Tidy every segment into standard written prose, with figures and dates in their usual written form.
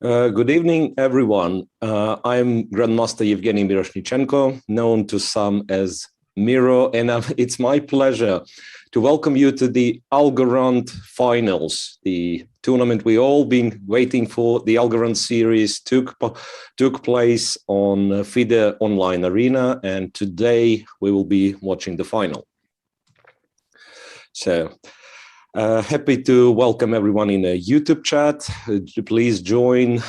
Good evening, everyone. I'm Grandmaster Evgeny Miroshnichenko, known to some as Miro, and it's my pleasure to welcome you to the Algorand Finals, the tournament we all been waiting for. The Algorand Series took place on FIDE Online Arena, and today we will be watching the final. So, happy to welcome everyone in the YouTube chat. Please join,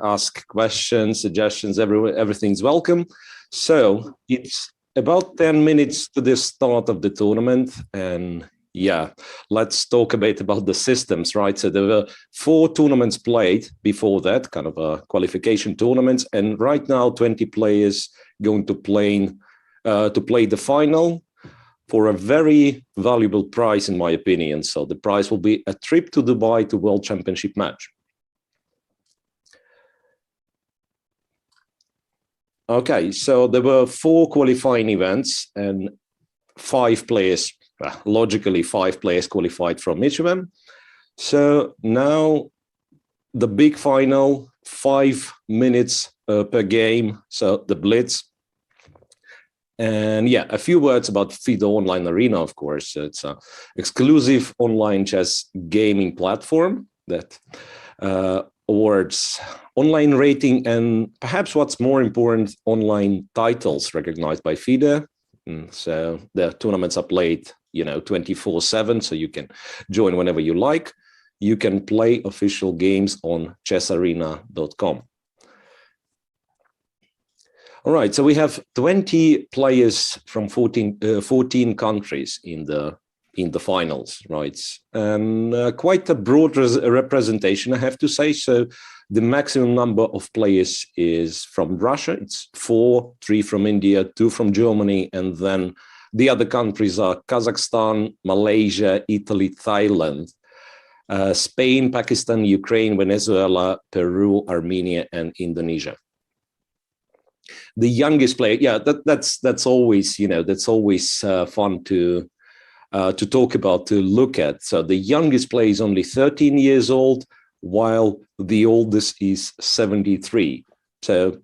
ask questions, suggestions, everything's welcome. So it's about 10 minutes to the start of the tournament. And yeah, let's talk a bit about the systems, right? So there were 4 tournaments played before that, kind of a qualification tournaments. And right now, 20 players going to play the final for a very valuable prize, in my opinion. So the prize will be a trip to Dubai to World Championship match. Okay, so there were 4 qualifying events and 5 players, logically 5 players qualified from each of them. So now the big final, 5 minutes per game, so the Blitz. And yeah, a few words about FIDE Online Arena, of course. It's an exclusive online chess gaming platform that awards online rating and perhaps what's more important, online titles recognized by FIDE. So the tournaments are played, 24/7, so you can join whenever you like. You can play official games on chessarena.com. All right, so we have 20 players from 14 countries in the finals, right? And quite a broad representation, I have to say. So the maximum number of players is from Russia. It's 4, 3 from India, 2 from Germany, and then the other countries are Kazakhstan, Malaysia, Italy, Thailand, Spain, Pakistan, Ukraine, Venezuela, Peru, Armenia, and Indonesia. The youngest player, yeah, that's always, that's always fun to talk about, to look at. So the youngest player is only 13 years old, while the oldest is 73. So,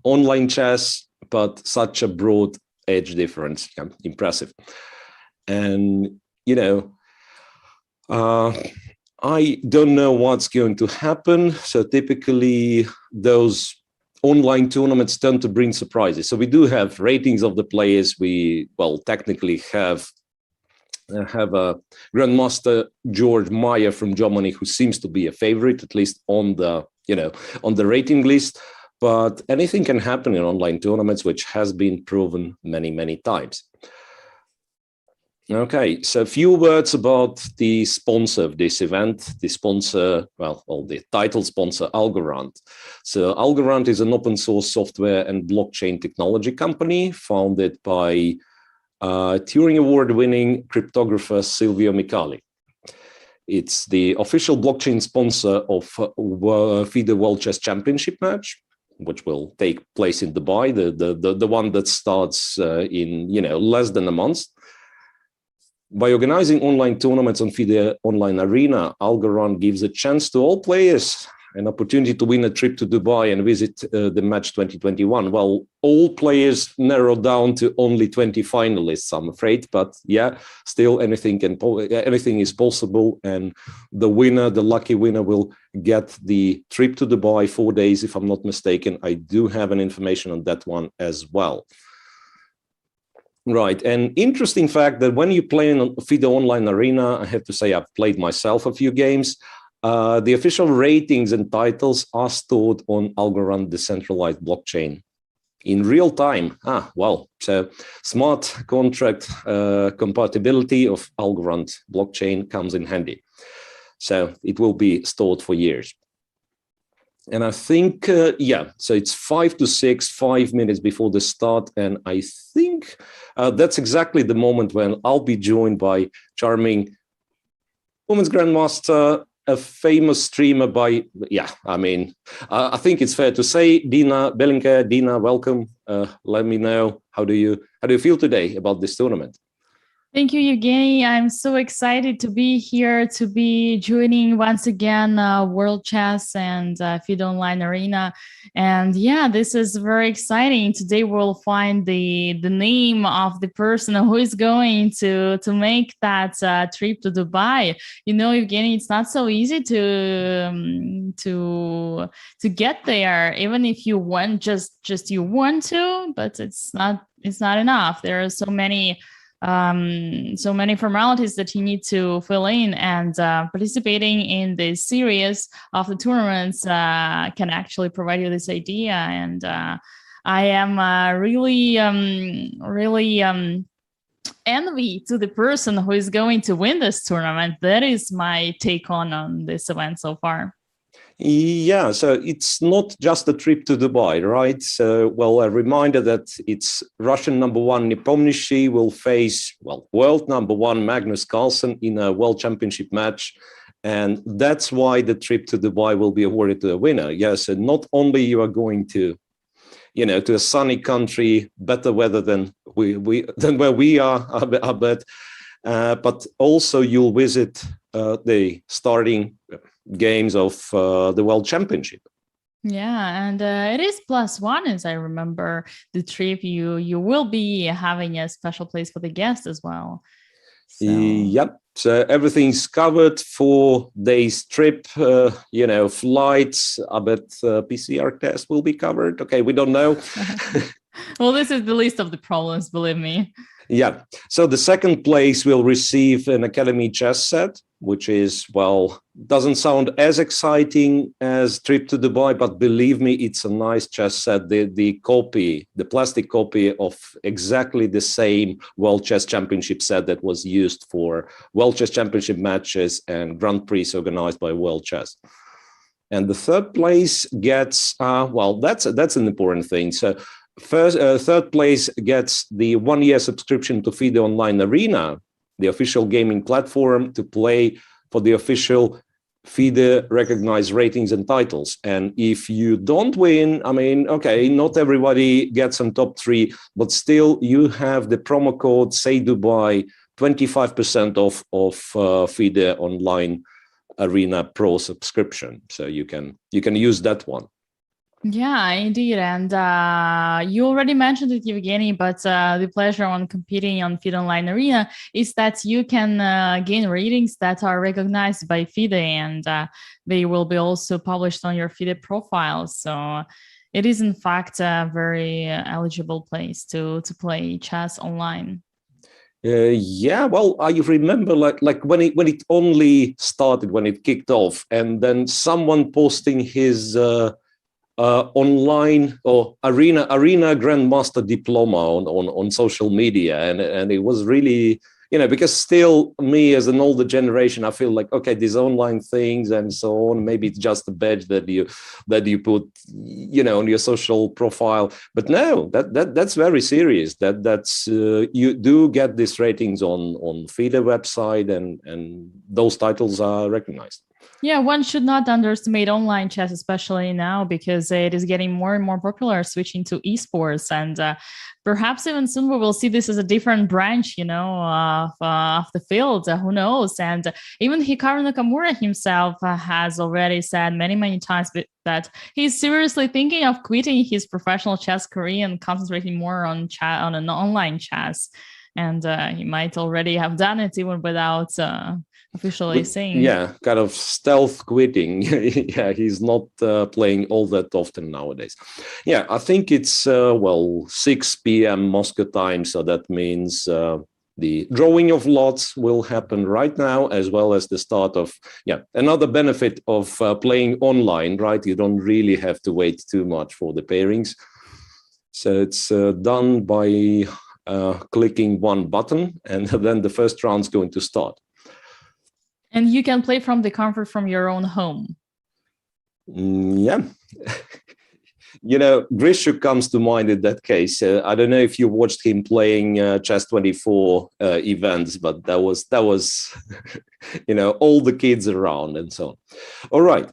online chess, but such a broad age difference, yeah, impressive. And, I don't know what's going to happen. So typically those online tournaments tend to bring surprises. So we do have ratings of the players. We, technically have a Grandmaster George Meyer from Germany, who seems to be a favorite, at least on the, on the rating list. But anything can happen in online tournaments, which has been proven many, many times. Okay, so a few words about the sponsor of this event. The sponsor, the title sponsor, Algorand. So Algorand is an open source software and blockchain technology company founded by Turing Award-winning cryptographer Silvio Micali. It's the official blockchain sponsor of FIDE World Chess Championship match, which will take place in Dubai, the one that starts in less than a month. By organizing online tournaments on FIDE Online Arena, Algorand gives a chance to all players an opportunity to win a trip to Dubai and visit the match 2021. Well, all players narrowed down to only 20 finalists, I'm afraid, but yeah, still anything is possible, and the winner, the lucky winner, will get the trip to Dubai 4 days, if I'm not mistaken. I do have an information on that one as well. Right, and interesting fact that when you play in FIDE Online Arena, I have to say I've played myself a few games. The official ratings and titles are stored on Algorand decentralized blockchain in real time. So smart contract compatibility of Algorand blockchain comes in handy. So it will be stored for years. And I think, so it's 5 to 6, 5 minutes before the start. And I think that's exactly the moment when I'll be joined by charming women's grandmaster, a famous streamer by, I think it's fair to say, Dina Belenkaya. Dina, welcome. Let me know, how do you feel today about this tournament? Thank you, Evgeny. I'm so excited to be here, to be joining once again World Chess and FIDE Online Arena. And yeah, this is very exciting. Today we'll find the name of the person who is going to make that trip to Dubai. You know, Evgeny, it's not so easy to get there, even if you want just you want to, but it's not enough. There are so many formalities that you need to fill in, and participating in the series of the tournaments can actually provide you this idea. And I am really envy to the person who is going to win this tournament. That is my take on this event so far. Yeah, so it's not just a trip to Dubai, right? So, well, a reminder that it's Russian number one Nepomniachtchi will face, well, world number one Magnus Carlsen in a world championship match. And that's why the trip to Dubai will be awarded to a winner. Yes, and not only you are going to, to a sunny country, better weather than than where we are, I bet, but also you'll visit the starting games of the World Championship. Yeah, and it is +1, as I remember the trip. You will be having a special place for the guest as well. So. Yep. So everything's covered for day's trip. Flights. I bet PCR test will be covered. Okay, we don't know. Well, this is the least of the problems, believe me. Yeah. So the second place will receive an Academy chess set, which is, well, doesn't sound as exciting as trip to Dubai, but believe me, it's a nice chess set. The plastic copy of exactly the same World Chess Championship set that was used for World Chess Championship matches and Grand Prix organized by World Chess. And the third place gets, that's an important thing. So third place gets the 1-year subscription to FIDE Online Arena, the official gaming platform, to play for the official FIDE recognized ratings and titles. And if you don't win, I mean, okay, not everybody gets on top 3, but still you have the promo code Say Dubai, 25% off of FIDE Online Arena Pro subscription. So you can use that one. Yeah, indeed. And you already mentioned it, Evgeny, but the pleasure on competing on FIDE Online Arena is that you can gain ratings that are recognized by FIDE, and they will be also published on your FIDE profile. So it is, in fact, a very eligible place to play chess online. Yeah, well, I remember like when it only started, when it kicked off, and then someone posting his online or arena grandmaster diploma on social media, and it was really, because still me as an older generation, I feel like, okay, these online things and so on, maybe it's just a badge that you put on your social profile, but no, that's very serious. That's you do get these ratings on FIDE website, and those titles are recognized. Yeah, one should not underestimate online chess, especially now, because it is getting more and more popular, switching to esports. And perhaps even soon we will see this as a different branch, of the field. Who knows? And even Hikaru Nakamura himself has already said many, many times that he's seriously thinking of quitting his professional chess career and concentrating more on an online chess. And he might already have done it even without officially saying. Yeah, kind of stealth quitting. Yeah, he's not playing all that often nowadays. Yeah, I think it's 6 p.m. Moscow time, so that means the drawing of lots will happen right now, as well as the start of another benefit of playing online, right? You don't really have to wait too much for the pairings, so it's done by clicking one button, and then the first round's going to start. And you can play from the comfort from your own home. Yeah. Grishuk comes to mind in that case. I don't know if you watched him playing Chess24 events, but that was all the kids around and so on. All right.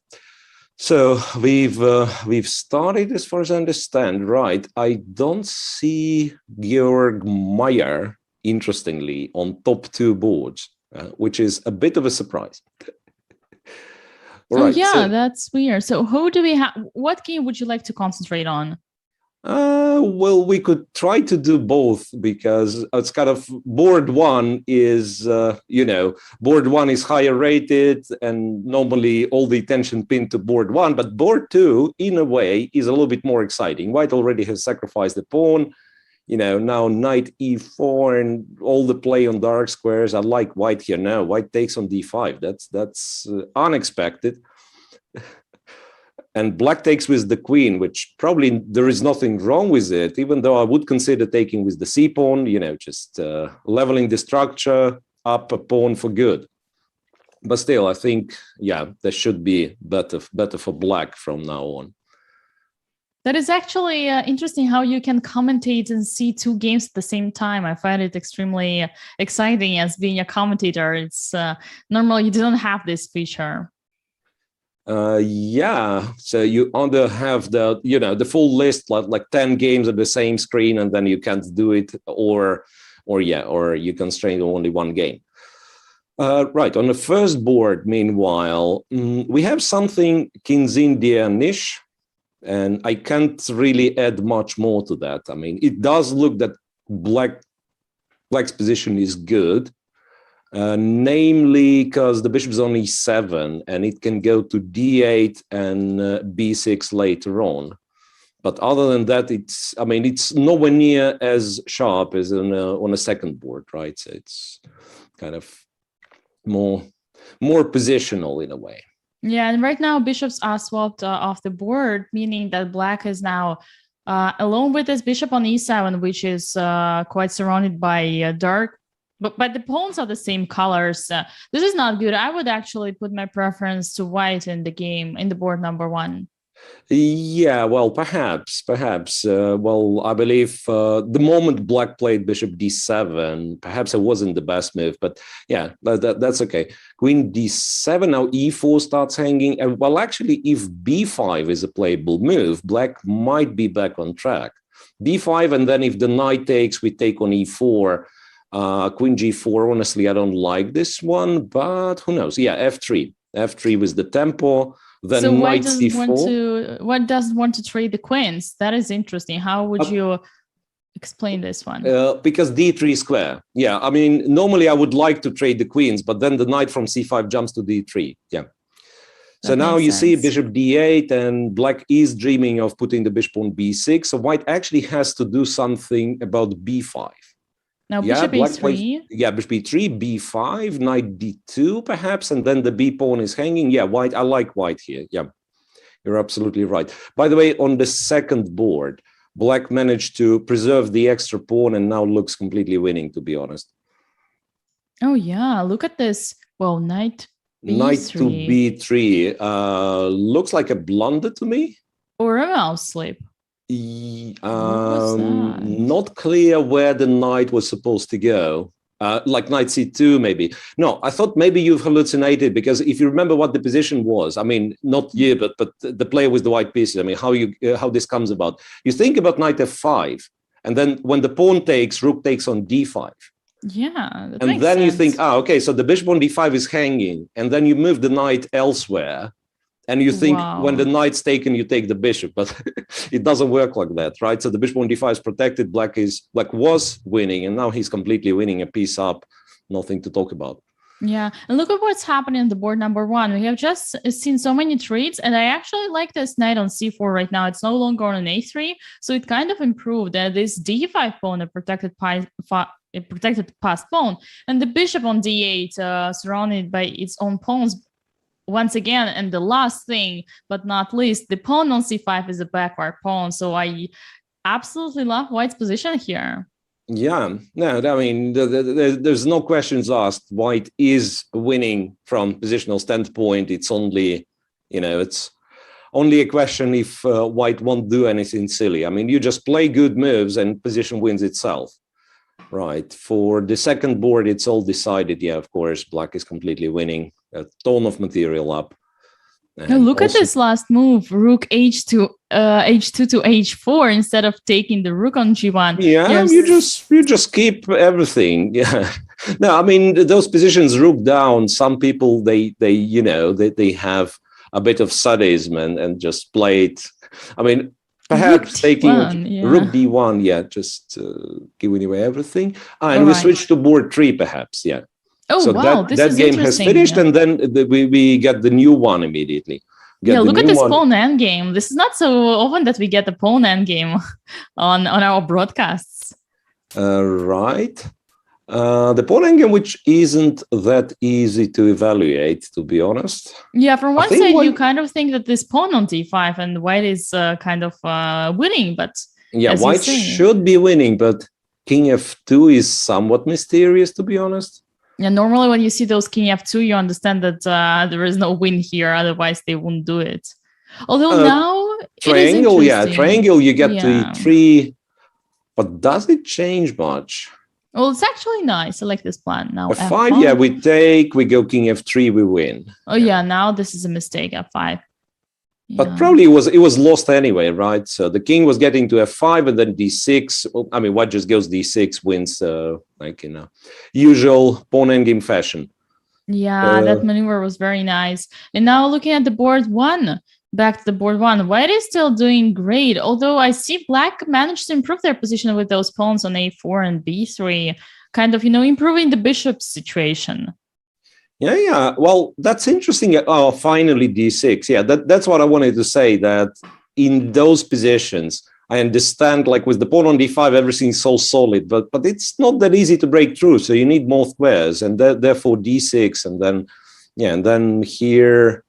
So we've started, as far as I understand, right? I don't see Georg Meyer interestingly, on top 2 boards, which is a bit of a surprise. All right, yeah, that's weird. So who do we have? What game would you like to concentrate on? Well, we could try to do both, because it's kind of board 1 is, board 1 is higher rated and normally all the attention pinned to board 1, but board 2 in a way is a little bit more exciting. White already has sacrificed the pawn, now knight e4 and all the play on dark squares. I like white here now. White takes on d5. That's unexpected. And black takes with the queen, which probably there is nothing wrong with it, even though I would consider taking with the c pawn, just leveling the structure up a pawn for good. But still, I think, there should be better for black from now on. That is actually interesting how you can commentate and see 2 games at the same time. I find it extremely exciting as being a commentator. It's normal, you didn't have this feature. So you either have the full list, like 10 games at the same screen, and then you can't do it, or you constrain to only 1 game. Right, on the first board, meanwhile, we have something King's India-ish, and I can't really add much more to that. I mean, it does look that black's position is good. Namely because the bishop is on e7 and it can go to d8 and b6 later on. But other than that, it's nowhere near as sharp as on a second board, right? So it's kind of more positional in a way. Yeah, and right now bishops are swapped off the board, meaning that black is now alone with his bishop on e7, which is quite surrounded by dark. But the pawns are the same colors. This is not good. I would actually put my preference to white in the game, in the board number 1. Yeah, well, perhaps. Well, I believe the moment black played bishop d7, perhaps it wasn't the best move, but yeah, that's okay. Queen d7, now e4 starts hanging. And well, actually, if b5 is a playable move, black might be back on track. b5, and then if the knight takes, we take on e4. Queen g4, honestly, I don't like this one, but who knows? Yeah, f3. F3 was the tempo. Then so knight c4. Why doesn't want to trade the queens? That is interesting. How would you explain this one? Because d3 square. Yeah, I mean, normally I would like to trade the queens, but then the knight from c5 jumps to d3. Yeah. So now you see bishop d8, and black is dreaming of putting the bishop on b6. So white actually has to do something about b5. Now bishop e3. Bishop e3, b5, knight d2 perhaps, and then the b pawn is hanging. Yeah, white. I like white here. Yeah, you're absolutely right. By the way, on the second board, black managed to preserve the extra pawn and now looks completely winning, to be honest. Oh yeah, look at this. Well, knight b3. Knight to b3 looks like a blunder to me. Or a mouse slip. Not clear where the knight was supposed to go. Like knight c2 maybe. No, I thought maybe you've hallucinated, because if you remember what the position was, I mean, not you, but the player with the white pieces. I mean, how this comes about. You think about knight f5, and then when the pawn takes, rook takes on d5. Yeah, and then you think, okay, so the bishop on d5 is hanging, and then you move the knight elsewhere. And you think when the knight's taken, you take the bishop, but it doesn't work like that, right? So the bishop on d5 is protected. Black was winning, and now he's completely winning, a piece up, nothing to talk about. Yeah, and look at what's happening in the board number 1. We have just seen so many trades, and I actually like this knight on c4 right now. It's no longer on an a3, so it kind of improved. This d5 pawn, a protected passed pawn, and the bishop on d8, surrounded by its own pawns. Once again, and the last thing, but not least, the pawn on c5 is a backward pawn. So I absolutely love white's position here. Yeah, no, I mean, there's no questions asked. White is winning from positional standpoint. It's only, it's only a question if white won't do anything silly. I mean, you just play good moves and position wins itself. Right. For the second board, it's all decided. Yeah, of course, black is completely winning. A ton of material up. Now look at this last move, rook h2 to h4 instead of taking the rook on g1. Yeah, you just keep everything. Yeah. No, I mean those positions, rook down. Some people they have a bit of sadism and just play it. I mean, perhaps rook taking D1, rook d1, yeah, just giving away everything. And we switch to board 3, perhaps, yeah. Oh, so wow, that game has finished, and then we get the new one immediately. Look at this pawn endgame. This is not so often that we get the pawn endgame on our broadcasts. Right. The pawn endgame, which isn't that easy to evaluate, to be honest. Yeah, from one side, you kind of think that this pawn on d5 and white is kind of winning, but yeah, white should be winning, but king f2 is somewhat mysterious, to be honest. Yeah, normally when you see those king f2, you understand that there is no win here, otherwise they wouldn't do it. Although now triangle, triangle, you get to e3, but does it change much? Well, it's actually nice. I like this plan. Now f5, yeah, we take, we go king f3, we win. Oh yeah, now this is a mistake, f5. Yeah. But probably it was lost anyway, right? So the king was getting to f5 and then d6. Well, I mean, white just goes d6, wins like in a usual pawn endgame fashion. Yeah, that maneuver was very nice. And now looking at the board 1, back to the board 1, white is still doing great. Although I see black managed to improve their position with those pawns on a4 and b3, kind of, improving the bishop situation. Yeah. Well, that's interesting. Oh, finally d6. Yeah, that's what I wanted to say, that in those positions, I understand, like with the pawn on d5, everything's so solid, but it's not that easy to break through. So you need more squares, and therefore d6, and then and then here,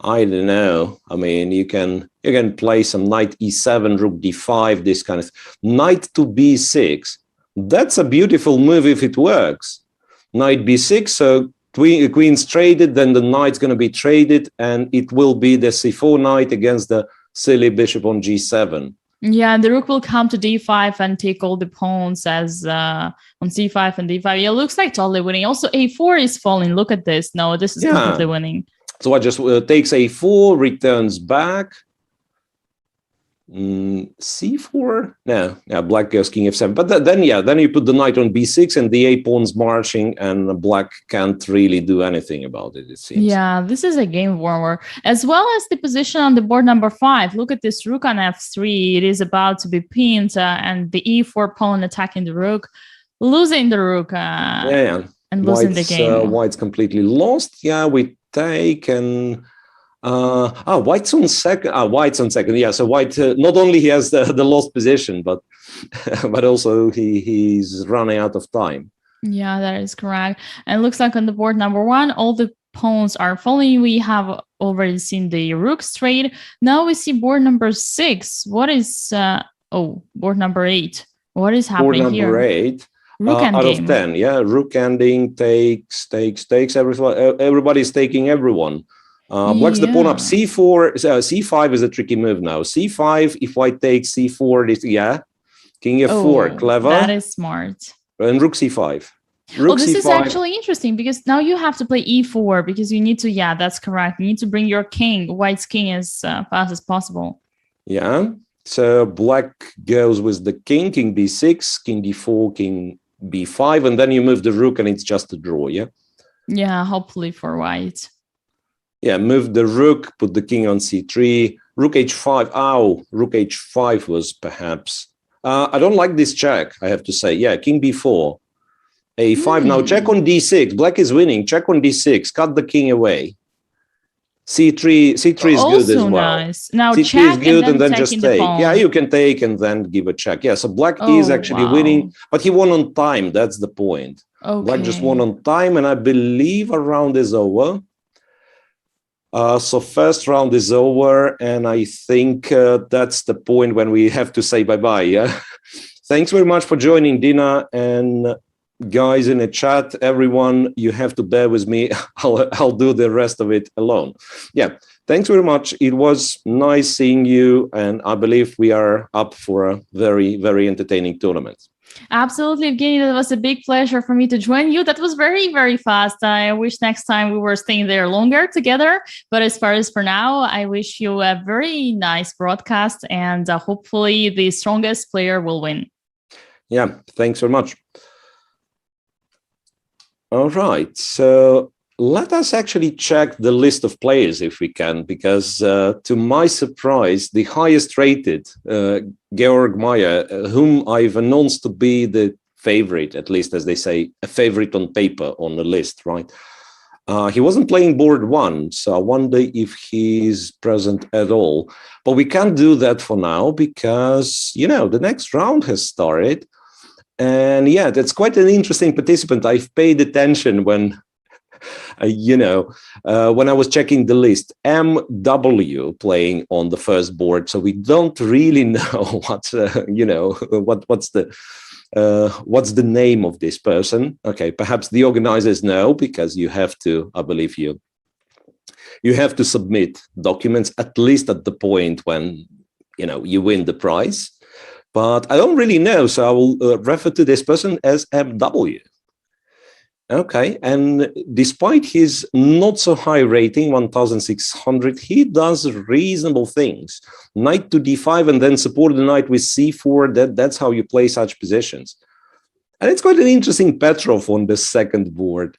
I don't know. I mean, you can play some knight e7, rook d5, this kind of knight to b6. That's a beautiful move if it works. Knight b6, so queen's traded, then the knight's going to be traded, and it will be the c4 knight against the silly bishop on g7. Yeah, and the rook will come to d5 and take all the pawns as on c5 and d5. Yeah, looks like totally winning. Also, a4 is falling. Look at this. No, this is completely winning. So I just takes a4, returns back. c4? No, black goes king f7. But then you put the knight on b6 and the a pawn's marching, and black can't really do anything about it, it seems. Yeah, this is a game warmer. As well as the position on the board number 5. Look at this rook on f3. It is about to be pinned, and the e4 pawn attacking the rook, losing the rook, and losing the game. White's completely lost. Yeah, we take and... white's on second. White's on second. Yeah, so white not only he has the lost position, but also he's running out of time. Yeah, that is correct. And it looks like on the board number 1, all the pawns are falling. We have already seen the rook straight. Now we see board number 6. What is board number 8? What is happening here? Board number 8. Rook out of 10. Yeah, rook ending, takes. Everybody's taking everyone. Black's the pawn up c4. C5 is a tricky move now. c5, if white takes c4, king f4, clever. That is smart. And rook c5. This is actually interesting, because now you have to play e4, because you need to, that's correct. You need to bring your king, white's king, as fast as possible. Yeah, so black goes with the king b6, king d4, king b5, and then you move the rook and it's just a draw, yeah? Yeah, hopefully for white. Yeah, move the rook, put the king on c3, rook h5. Ow, rook h5 was perhaps... I don't like this check, I have to say. Yeah, king b4, a5. Now check on d6. Black is winning. Check on d6. Cut the king away. c3 is also good as well. Nice. Now c3 check is good, and then just take. The yeah, you can take and then give a check. Yeah, so black is actually winning, but he won on time. That's the point. Okay. Black just won on time, and I believe a round is over. So first round is over, and I think that's the point when we have to say bye-bye, yeah? Thanks very much for joining, Dina, and guys in the chat, everyone, you have to bear with me. I'll do the rest of it alone. Yeah, thanks very much. It was nice seeing you, and I believe we are up for a very, very entertaining tournament. Absolutely, Evgeny. That was a big pleasure for me to join you. That was very, very fast. I wish next time we were staying there longer together. But as far as for now, I wish you a very nice broadcast, and hopefully the strongest player will win. Yeah, thanks very much. All right, so let us actually check the list of players if we can, because to my surprise, the highest rated, Georg Mayer, whom I've announced to be the favorite, at least as they say, a favorite on paper on the list, right? He wasn't playing board one, so I wonder if he's present at all. But we can't do that for now because, the next round has started. And yeah, that's quite an interesting participant. I've paid attention when, when I was checking the list, MW playing on the first board. So we don't really know what's the name of this person. Okay, perhaps the organizers know, because you have to, I believe you have to submit documents at least at the point when, you win the prize. But I don't really know, so I will refer to this person as MW. Okay, and despite his not so high rating, 1,600, he does reasonable things. Knight to d5 and then support the knight with c4. That's how you play such positions. And it's quite an interesting Petrov on the second board.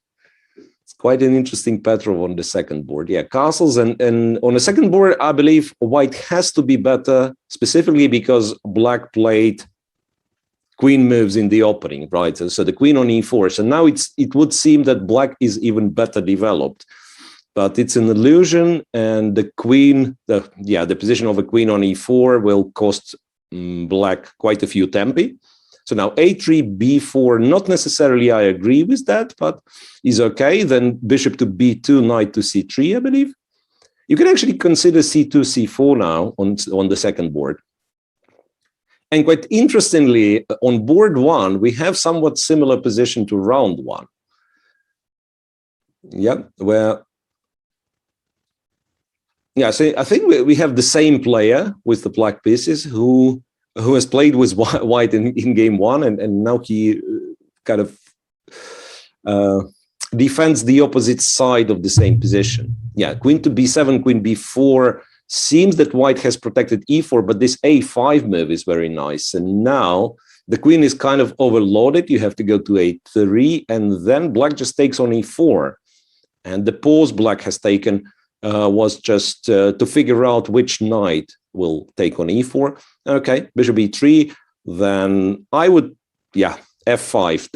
Yeah, castles and on the second board, I believe white has to be better, specifically because black played queen moves in the opening, right? So the queen on e4. So now it would seem that black is even better developed, but it's an illusion, and the queen, the position of a queen on e4 will cost black quite a few tempi. So now a3, b4, not necessarily I agree with that, but is okay. Then bishop to b2, knight to c3, I believe. You can actually consider c2, c4 now on the second board. And quite interestingly, on board one, we have somewhat similar position to round one. Yeah, so I think we have the same player with the black pieces who has played with white in game one, and now he kind of defends the opposite side of the same position. Yeah, queen to b7, queen b4. Seems that white has protected e4, but this a5 move is very nice. And now the queen is kind of overloaded. You have to go to a3, and then black just takes on e4. And the pause black has taken was just to figure out which knight will take on e4. Okay, bishop e3. Then I would, f5.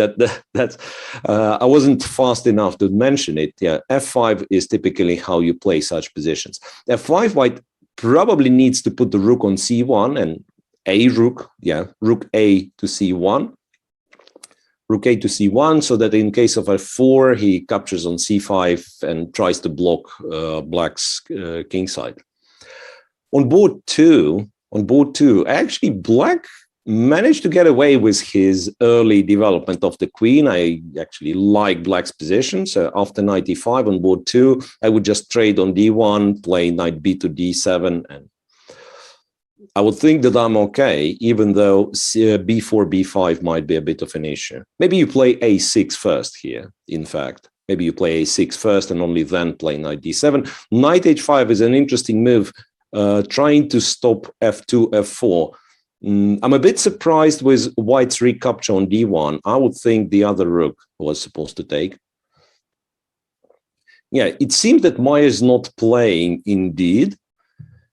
That's I wasn't fast enough to mention it. Yeah, f5 is typically how you play such positions. f5, white probably needs to put the rook on c1 and rook a to c1. Rook a to c1, so that in case of f4, he captures on c5 and tries to block black's kingside. On board two, actually black managed to get away with his early development of the queen. I actually like black's position. So after knight e5 on board two, I would just trade on d1, play knight b to d7, and I would think that I'm okay, even though b4, b5 might be a bit of an issue. Maybe you play a6 first here, in fact. Maybe you play a6 first and only then play knight d7. Knight h5 is an interesting move, trying to stop f2, f4. I'm a bit surprised with white's recapture on d1. I would think the other rook was supposed to take. Yeah, it seems that Mayer is not playing indeed.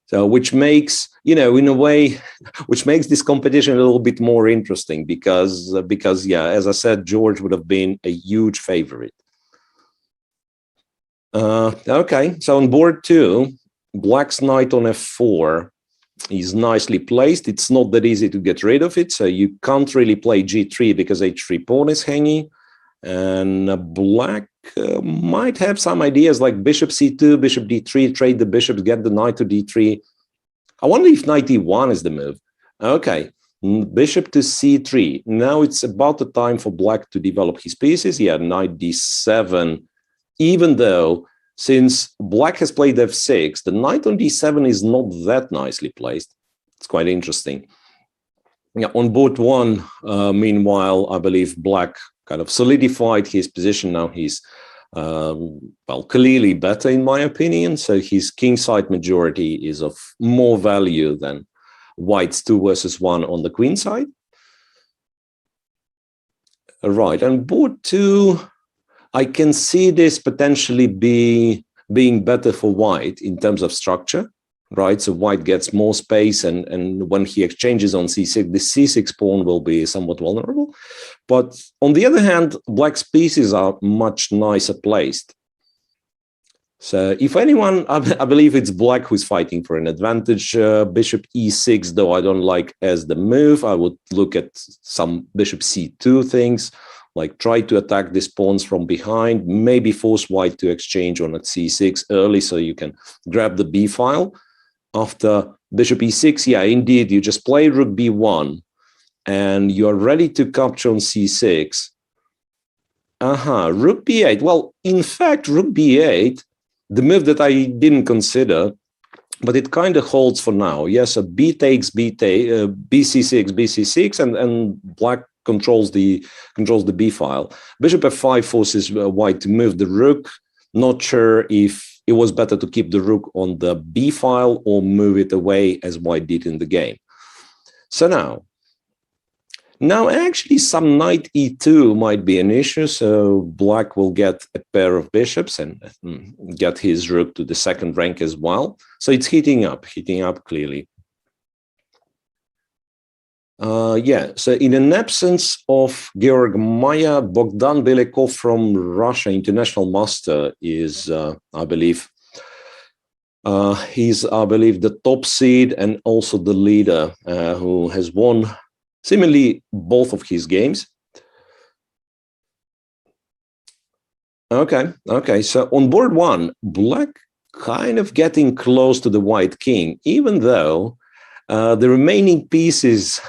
So, which makes, in a way, which makes this competition a little bit more interesting because, as I said, George would have been a huge favorite. Okay, so on board two, black's knight on f4 is nicely placed. It's not that easy to get rid of it, so you can't really play g3 because h3 pawn is hanging. And black might have some ideas like bishop c2, bishop d3, trade the bishops, get the knight to d3. I wonder if knight e1 is the move. Okay, bishop to c3. Now it's about the time for black to develop his pieces. Yeah, knight d7, even though since black has played f6, the knight on d7 is not that nicely placed. It's quite interesting. Yeah, on board one, meanwhile, I believe black kind of solidified his position. Now he's, well, clearly better in my opinion. So his kingside majority is of more value than white's 2 versus 1 on the queen side. Right, and board 2, I can see this potentially being better for white in terms of structure. Right, so white gets more space, and when he exchanges on c6, the c6 pawn will be somewhat vulnerable. But on the other hand, black's pieces are much nicer placed. So if anyone, I believe it's black who's fighting for an advantage. Bishop e6, though I don't like as the move. I would look at some bishop c2 things, like try to attack these pawns from behind, maybe force white to exchange on at c6 early so you can grab the b file. After bishop e6, yeah, indeed, you just play rook b1, and you are ready to capture on c6. Rook b8. Well, in fact, rook b8, the move that I didn't consider, but it kind of holds for now. Yes, so b takes bc6, bc6, and black controls the b file. Bishop f5 forces white to move the rook. Not sure if it was better to keep the rook on the b file or move it away as white did in the game. So now actually some knight e2 might be an issue. So black will get a pair of bishops and get his rook to the second rank as well. So it's heating up clearly. Yeah, so in an absence of Georg Maya, Bogdan Belekov from Russia, international master, is, I believe, he's, I believe, the top seed and also the leader who has won seemingly both of his games. Okay, so on board one, black kind of getting close to the white king, even though the remaining pieces,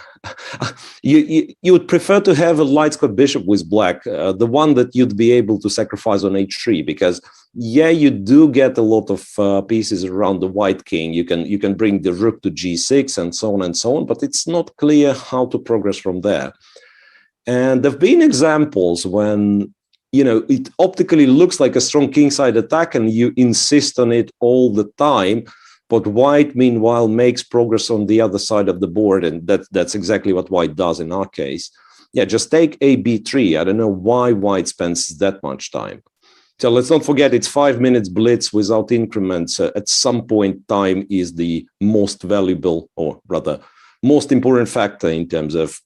you would prefer to have a light square bishop with black, the one that you'd be able to sacrifice on h3, because yeah, you do get a lot of pieces around the white king. You can bring the rook to g6 and so on, but it's not clear how to progress from there. And there've been examples when, you know, it optically looks like a strong kingside attack and you insist on it all the time, but white, meanwhile, makes progress on the other side of the board, and that's exactly what white does in our case. Yeah, just take a b3. I don't know why white spends that much time. So let's not forget it's 5 minutes blitz without increments. At some point, time is the most valuable, or rather, most important factor in terms of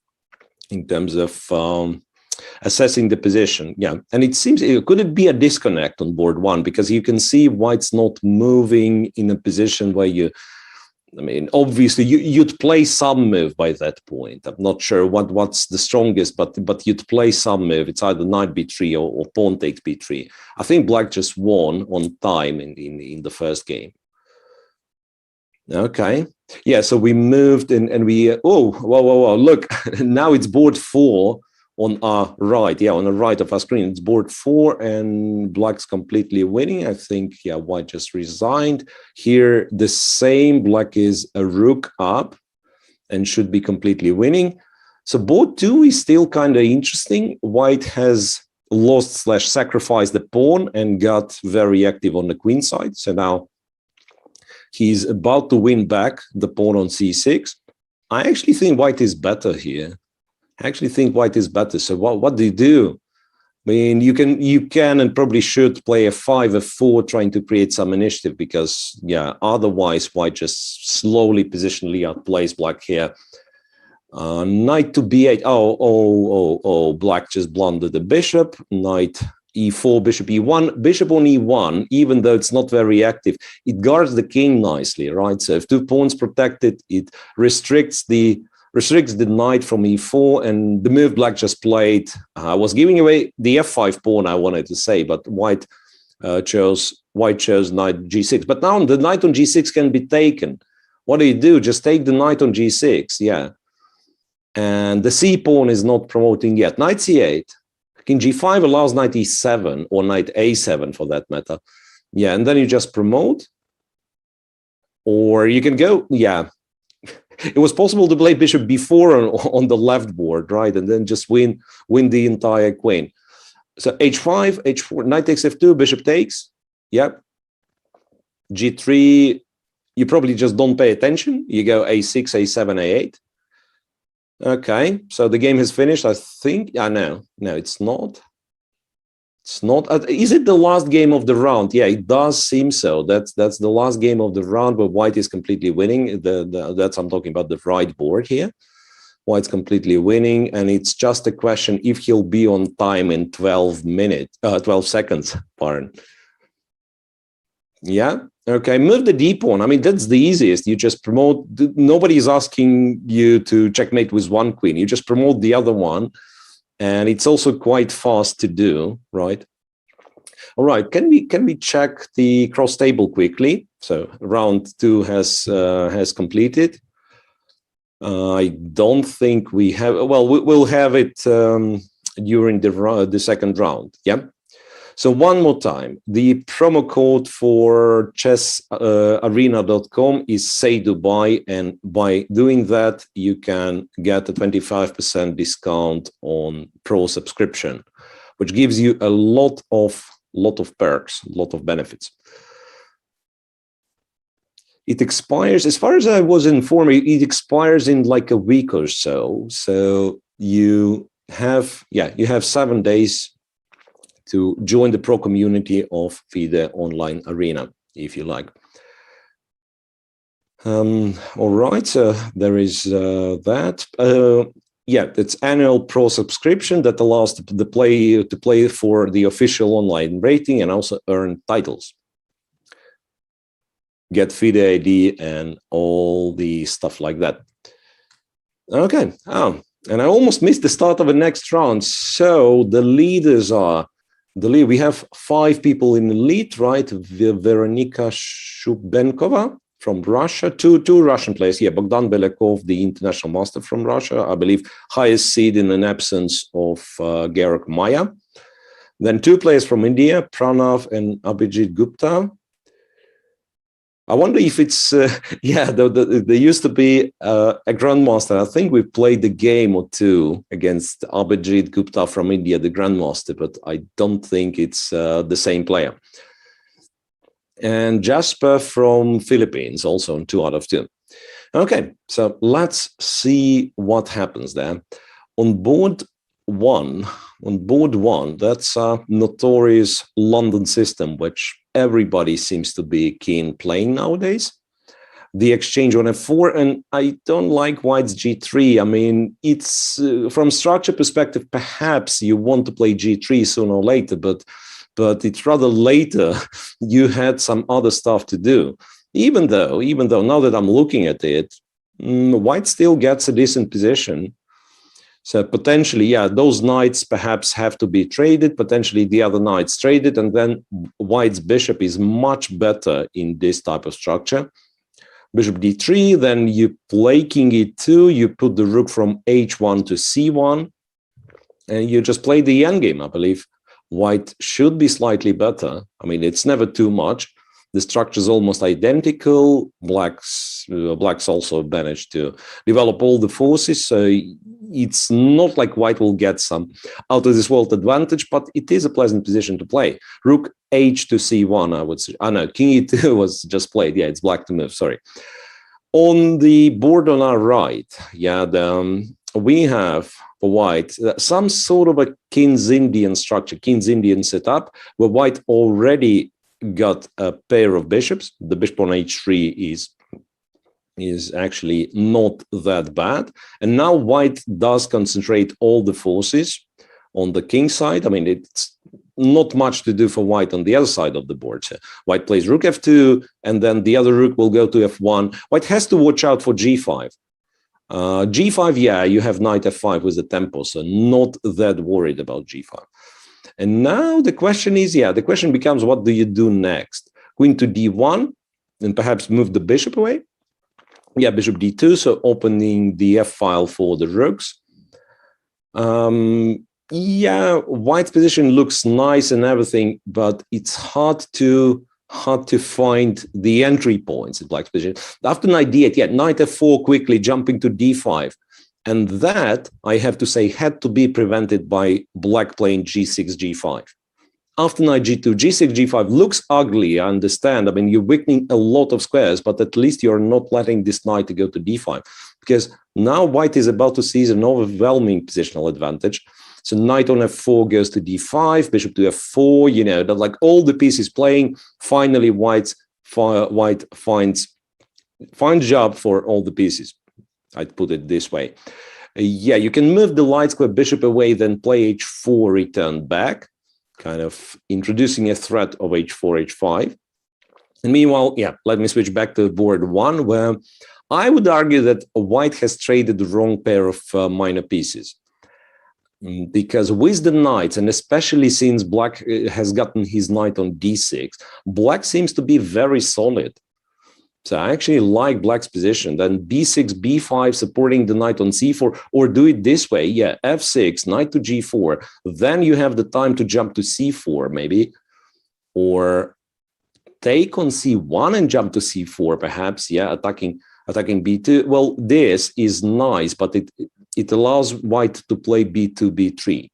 assessing the position. Yeah, and it seems, could it be a disconnect on board one, because you can see white's not moving in a position where you, I mean, obviously you'd play some move by that point. I'm not sure what's the strongest, but you'd play some move. It's either knight b3 or pawn takes b3. I think black just won on time in the first game. Okay, yeah, so we moved and we, oh, whoa, look, now it's board 4 on our right. Yeah, on the right of our screen, it's board 4 and black's completely winning. I think, yeah, white just resigned. Here, the same, black is a rook up and should be completely winning. So board 2 is still kind of interesting. White has lost / sacrificed the pawn and got very active on the queen side. So now he's about to win back the pawn on c6. I actually think white is better here. I actually think white is better. So what do you do? I mean, you can and probably should play f5, f4, trying to create some initiative, because yeah, otherwise white just slowly positionally outplays black here. Knight to b8. Oh, black just blundered the bishop. Knight e4, bishop e1, bishop on e1, even though it's not very active, it guards the king nicely, right? So if 2 pawns protected, it restricts the knight from e4, and the move black just played was giving away the f5 pawn, I wanted to say, but white chose knight g6. But now the knight on g6 can be taken. What do? Just take the knight on g6, yeah. And the c pawn is not promoting yet. Knight c8. King g5 allows knight e7, or knight a7 for that matter. Yeah, and then you just promote. Or you can go, yeah. it was possible to play bishop b4 on the left board, right? And then just win the entire queen. So h5, h4, knight takes f2, bishop takes. Yep. g3, you probably just don't pay attention. You go a6, a7, a8. Okay, so the game has finished, I think. No, it's not. It's not. Is it the last game of the round? Yeah, it does seem so. That's the last game of the round where white is completely winning. That's I'm talking about the right board here. White's completely winning, and it's just a question if he'll be on time in 12 seconds. Pardon. Yeah. Okay. Move the d pawn. I mean, that's the easiest. You just promote. Nobody's asking you to checkmate with one queen. You just promote the other one. And it's also quite fast to do, right? All right, can we check the cross table quickly? So round 2 has completed. I don't think we have. Well, we'll have it during the second round. Yeah. So one more time, the promo code for chessarena.com is Say Dubai, and by doing that, you can get a 25% discount on Pro subscription, which gives you a lot of perks, a lot of benefits. It expires, as far as I was informed, it expires in like a week or so. So you have 7 days to join the pro community of FIDE Online Arena, if you like. All right, so there is that. Yeah, it's annual pro subscription that allows the player to play for the official online rating and also earn titles. Get FIDE ID and all the stuff like that. Okay, and I almost missed the start of the next round. So the leaders are, we have 5 people in the lead, right? Veronika Shubenkova from Russia, two Russian players here. Bogdan Belякov, the international master from Russia, I believe highest seed in an absence of Georg Maya. Then 2 players from India, Pranav and Abhijit Gupta. I wonder if it's, there used to be a grandmaster. I think we played a game or 2 against Abhijit Gupta from India, the grandmaster, but I don't think it's the same player. And Jasper from Philippines, also in 2 out of 2. Okay, so let's see what happens there. On board one, that's a notorious London system, which everybody seems to be keen playing nowadays. The exchange on f4, and I don't like white's g3. I mean, it's from structure perspective, perhaps you want to play g3 sooner or later, but it's rather later. You had some other stuff to do. Even though now that I'm looking at it, white still gets a decent position. So potentially, yeah, those knights perhaps have to be traded, potentially the other knights traded, and then white's bishop is much better in this type of structure. Bishop d3, then you play king e2, you put the rook from h1 to c1, and you just play the endgame, I believe. White should be slightly better. I mean, it's never too much. The structure is almost identical. Blacks also managed to develop all the forces, so it's not like white will get some out of this world advantage, but it is a pleasant position to play. Rook h to c1, I would say. Oh no, king e2 was just played. Yeah, it's black to move, sorry. On the board on our right, yeah, we have for white some sort of a King's Indian structure, King's Indian setup, where white already got a pair of bishops. The bishop on h3 is actually not that bad. And now white does concentrate all the forces on the king side. I mean, it's not much to do for white on the other side of the board. So white plays rook f2, and then the other rook will go to f1. White has to watch out for g5. G5, yeah, you have knight f5 with the tempo, so not that worried about g5. And now the question is, the question becomes, what do you do next? Queen to d1, and perhaps move the bishop away. Yeah, bishop d2, so opening the f-file for the rooks. Yeah, white's position looks nice and everything, but it's hard to hard to find the entry points in black's position. After knight d8, yeah, knight f4 quickly jumping to d5. And that, I have to say, had to be prevented by black playing g6, g5. After knight g2, g6, g5 looks ugly, I understand. I mean, you're weakening a lot of squares, but at least you're not letting this knight to go to d5. Because now white is about to seize an overwhelming positional advantage. So knight on f4 goes to d5, bishop to f4, you know, that like all the pieces playing. Finally, white finds job for all the pieces. I'd put it this way. Yeah, you can move the light square bishop away, then play h4, return back, kind of introducing a threat of h4, h5. And meanwhile, yeah, let me switch back to board one, where I would argue that white has traded the wrong pair of minor pieces. Because with the knights, and especially since black has gotten his knight on d6, black seems to be very solid. So I actually like black's position. Then b6, b5, supporting the knight on c4, or do it this way. Yeah, f6, knight to g4. Then you have the time to jump to c4, maybe. Or take on c1 and jump to c4, perhaps. Yeah, attacking b2. Well, this is nice, but it allows white to play b2, b3.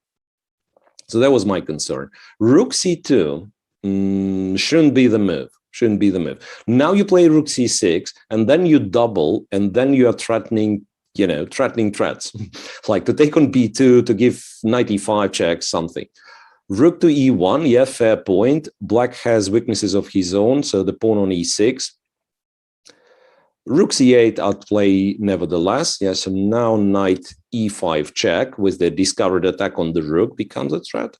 So that was my concern. Rook c2 shouldn't be the move. Shouldn't be the move. Now you play rook c6, and then you double, and then you are threatening, you know, threatening threats, like to take on b2, to give knight e5 check, something. Rook to e1, yeah, fair point. Black has weaknesses of his own, so the pawn on e6. Rook c8 outplay nevertheless. Yeah, so now knight e5 check with the discovered attack on the rook becomes a threat.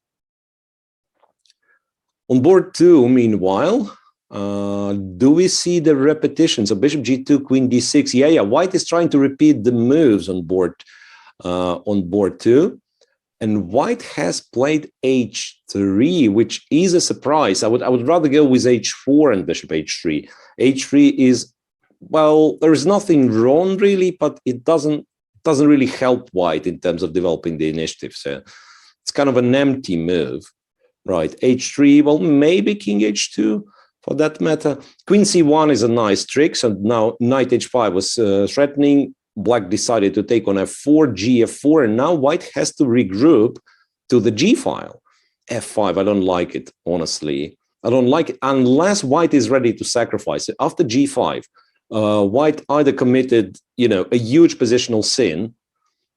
On board two, meanwhile, do we see the repetition? So bishop g2, queen d6. Yeah, white is trying to repeat the moves on board two. And white has played h3, which is a surprise. I would rather go with h4 and bishop h3. h3 is, well, there is nothing wrong really, but it doesn't really help white in terms of developing the initiative. So it's kind of an empty move, right? h3, well, maybe king h2 for that matter. Queen c1 is a nice trick. So now knight h5 was threatening. Black decided to take on f4, gf4, and now white has to regroup to the g file. f5, I don't like it, honestly. I don't like it unless white is ready to sacrifice it. After g5, white either committed, you know, a huge positional sin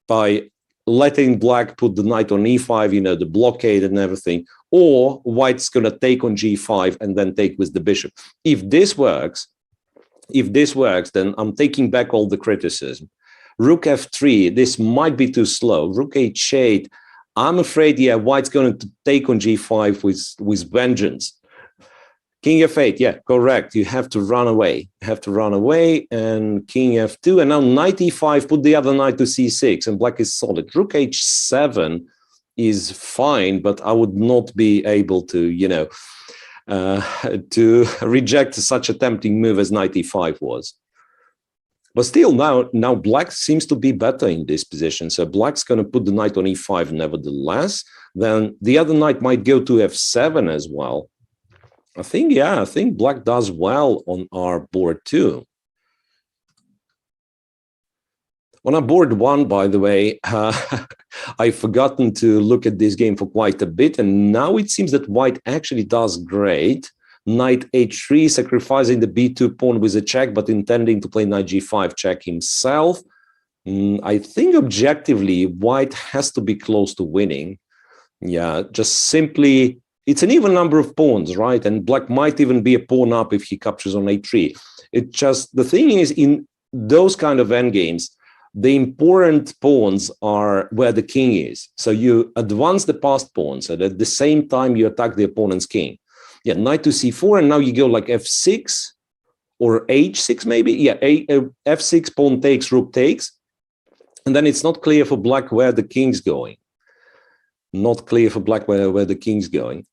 by letting black put the knight on e5, you know, the blockade and everything, or white's going to take on g5 and then take with the bishop. If this works, then I'm taking back all the criticism. Rook f3, this might be too slow. Rook h8, I'm afraid, yeah, white's going to take on g5 with vengeance. King f8, yeah, correct. You have to run away. You have to run away, and king f2, and now knight e5, put the other knight to c6, and black is solid. Rook h7 is fine, but I would not be able to, you know, to reject such a tempting move as knight e5 was. But still, now black seems to be better in this position. So black's going to put the knight on e5 nevertheless. Then the other knight might go to f7 as well. I think black does well on our board too. On our board one, by the way, I've forgotten to look at this game for quite a bit, and now it seems that white actually does great. Knight h3, sacrificing the b2 pawn with a check, but intending to play knight g5 check himself. I think objectively, white has to be close to winning. Yeah, just simply, it's an even number of pawns, right? And black might even be a pawn up if he captures on a3. It just, the thing is, in those kind of endgames, the important pawns are where the king is. So you advance the passed pawns, and at the same time, you attack the opponent's king. Yeah, knight to c4, and now you go like f6 or h6 maybe. Yeah, f6, pawn takes, rook takes. And then it's not clear for black where the king's going. Not clear for black where the king's going.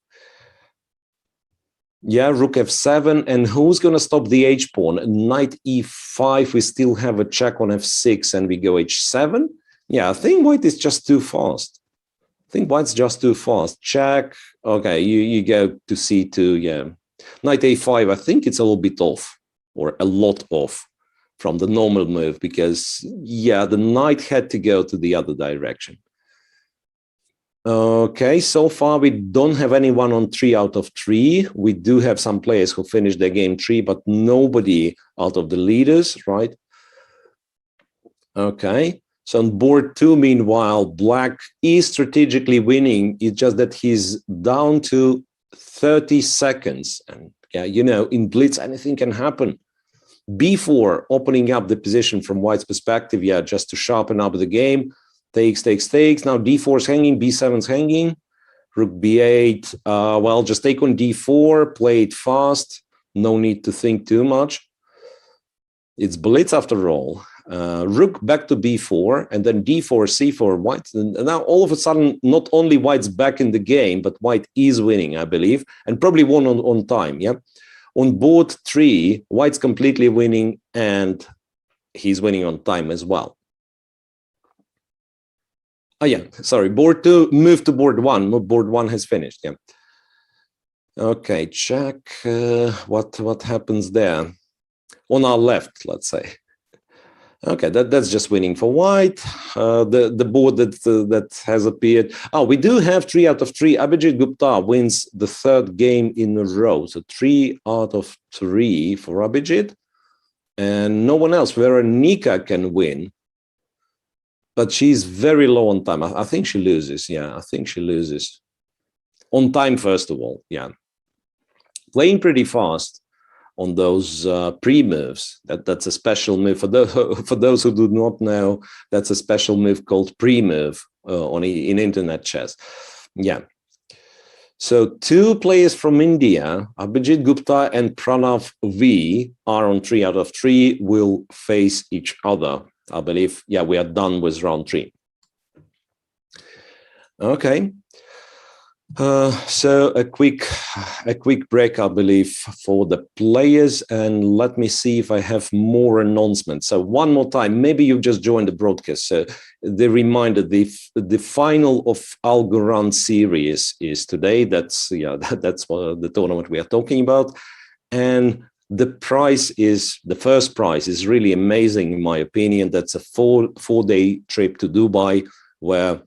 Yeah, rook f7, and who's going to stop the h-pawn? Knight e5, we still have a check on f6, and we go h7. Yeah, I think white is just too fast. I think white's just too fast. Check. Okay, you go to c2, yeah. Knight a5, I think it's a little bit off, or a lot off from the normal move, because, yeah, the knight had to go to the other direction. Okay, so far we don't have anyone on 3 out of 3. We do have some players who finished their game 3, but nobody out of the leaders, right? Okay, so on board 2, meanwhile, Black is strategically winning. It's just that he's down to 30 seconds. And yeah, you know, in Blitz, anything can happen. B4, opening up the position from White's perspective, yeah, just to sharpen up the game. Takes. Now D4 is hanging, B7 is hanging. Rook B8, well, just take on D4, play it fast. No need to think too much. It's Blitz after all. Rook back to B4, and then D4, C4, White. And now all of a sudden, not only White's back in the game, but White is winning, I believe, and probably won on time, yeah? On board 3, White's completely winning, and he's winning on time as well. Oh yeah, sorry, board 2 moved to board 1. Board 1 has finished, yeah. Okay, check what happens there. On our left, let's say. Okay, that's just winning for White. The board that has appeared. Oh, we do have 3 out of 3. Abhijit Gupta wins the 3rd game in a row. So 3 out of 3 for Abhijit. And no one else. Veronica can win. But she's very low on time. I think she loses. Yeah, I think she loses. On time, first of all. Yeah. Playing pretty fast on those pre-moves. That's a special move. For those who do not know, that's a special move called pre-move in internet chess. Yeah. So 2 players from India, Abhijit Gupta and Pranav V, are on 3 out of 3, will face each other. I believe, yeah, we are done with round 3. Okay. So a quick break, I believe, for the players, and let me see if I have more announcements. So one more time, maybe you've just joined the broadcast. So the reminder: the final of Algorand Series is today. That's that's the tournament we are talking about, and the prize is, the first prize is really amazing in my opinion. That's a four-day trip to Dubai, where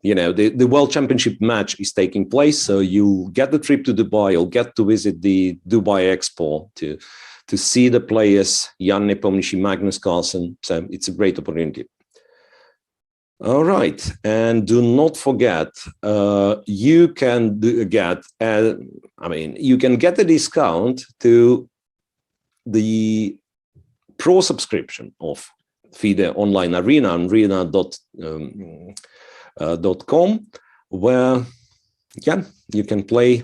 you know, the World Championship match is taking place. So you get the trip to Dubai, you'll get to visit the Dubai Expo to see the players, Jan Nepomniachtchi, Magnus Carlsen. So it's a great opportunity. All right, and do not forget, you can get, you can get a discount to the pro subscription of FIDE Online Arena, arena.com, where you can play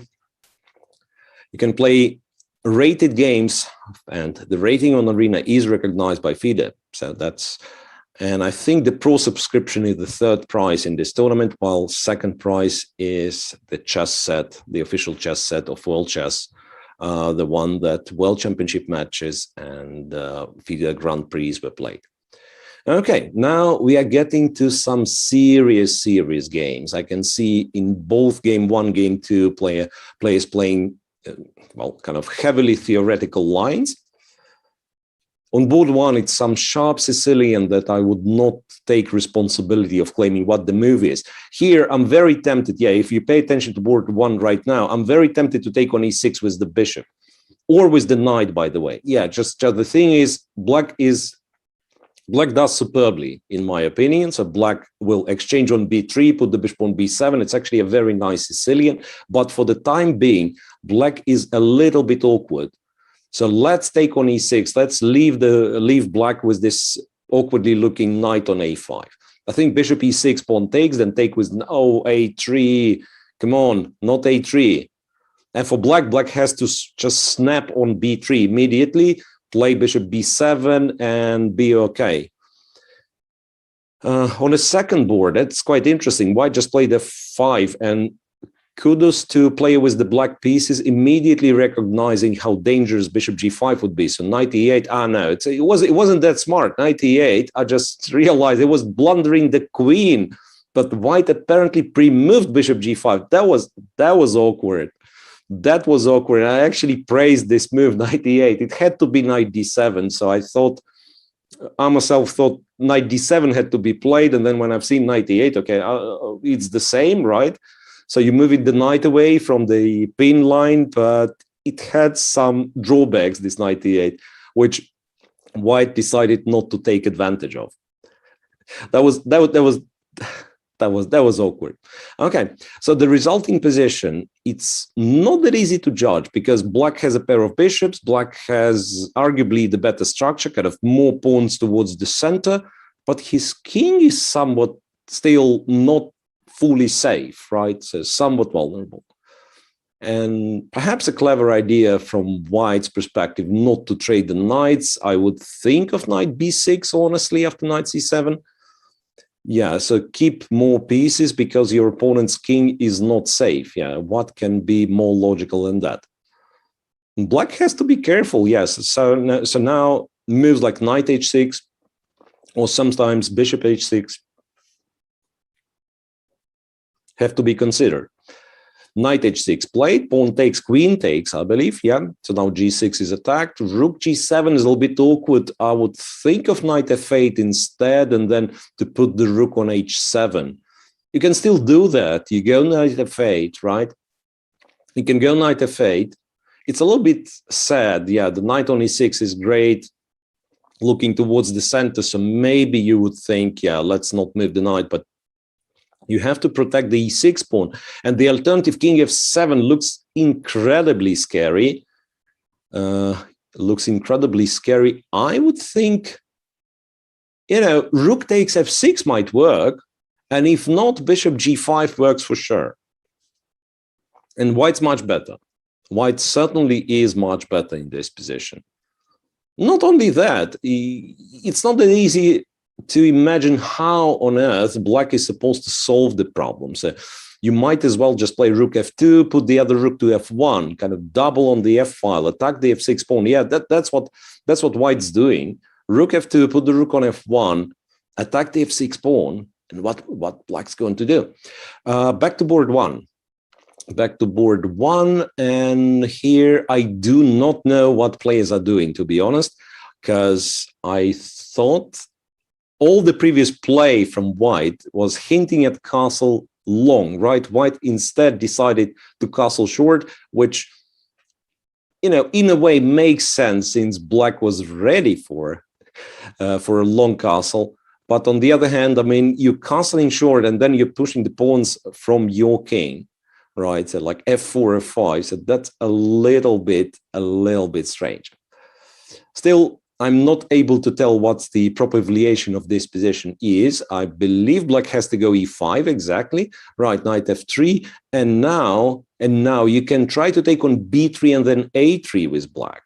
rated games, and the rating on Arena is recognized by FIDE. So that's. And I think the pro subscription is the 3rd prize in this tournament, while 2nd prize is the chess set, the official chess set of World Chess, the one that World Championship matches and FIDE Grand Prix were played. Okay, now we are getting to some serious games. I can see in both game 1, game 2, players playing, well, kind of heavily theoretical lines. On board 1, it's some sharp Sicilian that I would not take responsibility of claiming what the move is. Here, I'm very tempted, yeah, if you pay attention to board 1 right now, I'm very tempted to take on e6 with the bishop, or with the knight, by the way. Yeah, just the thing is, Black does superbly, in my opinion. So Black will exchange on b3, put the bishop on b7. It's actually a very nice Sicilian, but for the time being, Black is a little bit awkward. So let's take on e6. Let's leave Black with this awkwardly looking knight on a5. I think bishop e6, pawn takes, then take with a3. Come on, not a3. And for Black has to just snap on b3 immediately, play bishop b7, and be okay. On a second board, that's quite interesting. White just played f5, and kudos to player with the black pieces, immediately recognizing how dangerous bishop g5 would be. So knight e8, no, it wasn't that smart. Knight e8, I just realized it was blundering the queen, but White apparently pre-moved bishop g5. That was awkward. That was awkward. I actually praised this move, knight e8. It had to be knight d7. So I myself thought knight d7 had to be played. And then when I've seen knight e8, okay, it's the same, right? So you move the knight away from the pin line, but it had some drawbacks, this knight e8, which White decided not to take advantage of. That was awkward. Okay, so the resulting position, it's not that easy to judge because Black has a pair of bishops. Black has arguably the better structure, kind of more pawns towards the center, but his king is somewhat still not fully safe, right? So somewhat vulnerable. And perhaps a clever idea from White's perspective not to trade the knights. I would think of knight b6, honestly, after knight c7. Yeah, so keep more pieces because your opponent's king is not safe. Yeah, what can be more logical than that? Black has to be careful, yes. So now moves like knight h6 or sometimes bishop h6 have to be considered. Knight h6 played, pawn takes, queen takes, I believe, yeah. So now g6 is attacked. Rook g7 is a little bit awkward. I would think of knight f8 instead and then to put the rook on h7. You can still do that. You go knight f8, right? You can go knight f8. It's a little bit sad, yeah, the knight on e6 is great, looking towards the center, so maybe you would think, yeah, let's not move the knight, but you have to protect the e6 pawn. And the alternative king f7 looks incredibly scary. Looks incredibly scary. I would think, you know, rook takes f6 might work. And if not, bishop g5 works for sure. And White's much better. White certainly is much better in this position. Not only that, it's not that easy to imagine how on earth Black is supposed to solve the problem. So you might as well just play rook f2, put the other rook to f1, kind of double on the f file, attack the f6 pawn. Yeah, that's what White's doing. Rook f2, put the rook on f1, attack the f6 pawn, and what Black's going to do. Back to board one. Back to board one, and here I do not know what players are doing, to be honest, because I thought all the previous play from White was hinting at castle long, right? White instead decided to castle short, which, you know, in a way makes sense since Black was ready for a long castle. But on the other hand, I mean, you're castling short and then you're pushing the pawns from your king, right? So like f4, f5. So that's a little bit strange. Still, I'm not able to tell what's the proper variation of this position is. I believe Black has to go e5 exactly, right? Knight f3, and now you can try to take on b3 and then a3 with Black.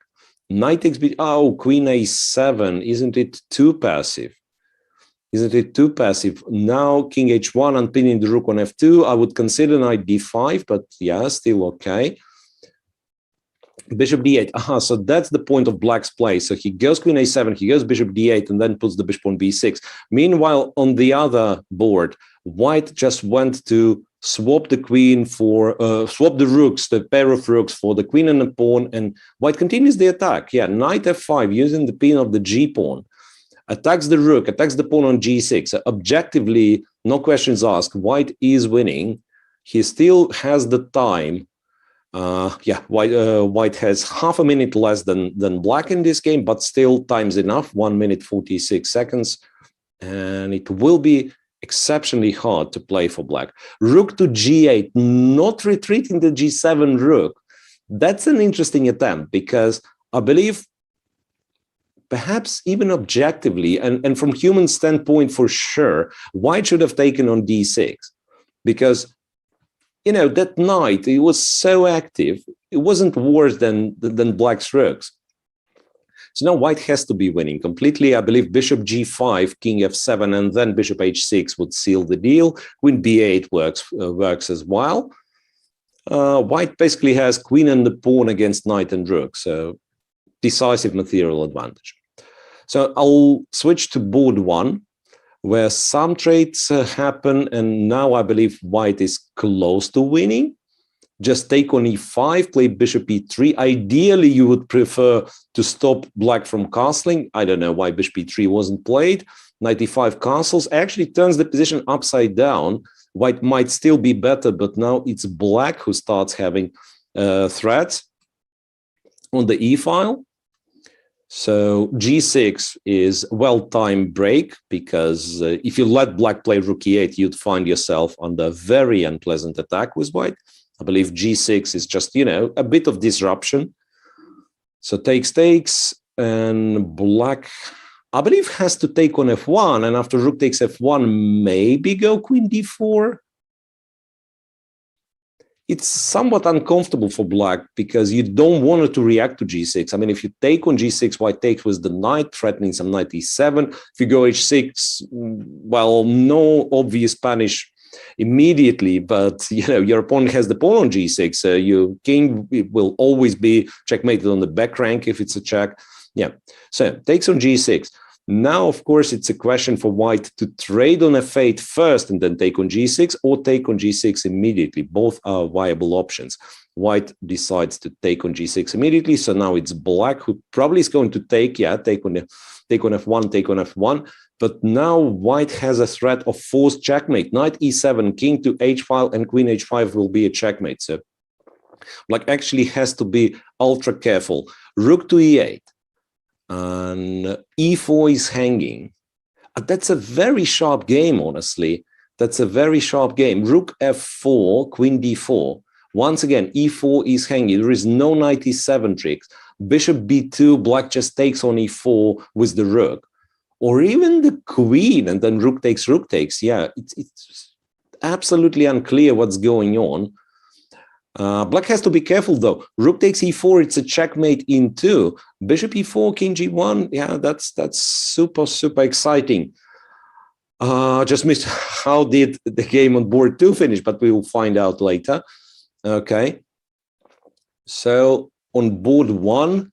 Knight takes b. Oh, queen a7. Isn't it too passive? Isn't it too passive? Now king h1, unpinning the rook on f2. I would consider knight d5, but yeah, still okay. Bishop d8. Aha, so that's the point of Black's play. So he goes queen a7, he goes bishop d8, and then puts the bishop on b6. Meanwhile, on the other board, White just went to swap the queen for swap the rooks, the pair of rooks for the queen and the pawn, and White continues the attack. Yeah, knight f5 using the pin of the g pawn, attacks the rook, attacks the pawn on g6. So objectively, no questions asked. White is winning. He still has the time. White has half a minute less than Black in this game, but still time's enough, 1 minute 46 seconds, and it will be exceptionally hard to play for Black. Rook to g8, not retreating the g7 rook. That's an interesting attempt because I believe perhaps even objectively and from human standpoint for sure, White should have taken on d6 because, you know, that knight, it was so active, it wasn't worse than Black's rooks. So now White has to be winning completely. I believe bishop g5, king f7, and then bishop h6 would seal the deal. Queen b8 works as well. White basically has queen and the pawn against knight and rook, so decisive material advantage. So I'll switch to board one, where some trades happen, and now I believe White is close to winning. just take on e5, play bishop e3. Ideally, you would prefer to stop black from castling. I don't know why bishop e3 wasn't played. Knight e5 castles actually turns the position upside down. White might still be better, but now it's black who starts having threats on the e-file. So g6 is well-timed break, because if you let black play rook e8, you'd find yourself under very unpleasant attack with white. I believe g6 is just, you know, a bit of disruption. So takes, and black, I believe, has to take on f1, and after rook takes f1, maybe go queen d4. It's somewhat uncomfortable for black, because you don't want it to react to g6. I mean, if you take on g6, white takes with the knight, threatening some knight e7. If you go h6, well, no obvious punish immediately, but you know, your opponent has the pawn on g6, so your king will always be checkmated on the back rank if it's a check. Yeah, so takes on g6. Now, of course, it's a question for white to trade on f8 first and then take on g6, or take on g6 immediately. Both are viable options. White decides to take on g6 immediately, so now it's black who probably is going to take, take on f1, take on f1. But now white has a threat of forced checkmate. Knight e7, king to h file, and queen h5 will be a checkmate. So black actually has to be ultra careful. Rook to e8. And e4 is hanging. That's a very sharp game, honestly. That's a very sharp game. Rook f4, queen d4. Once again, e4 is hanging. There is no knight e7 tricks. Bishop b2, black just takes on e4 with the rook. Or even the queen, and then rook takes. Yeah, it's absolutely unclear what's going on. Black has to be careful, though. Rook takes e4, it's a checkmate in 2. Bishop e4, king g1, yeah, that's super, super exciting. Just missed how did the game on board 2 finish, but we will find out later. Okay. So on board 1,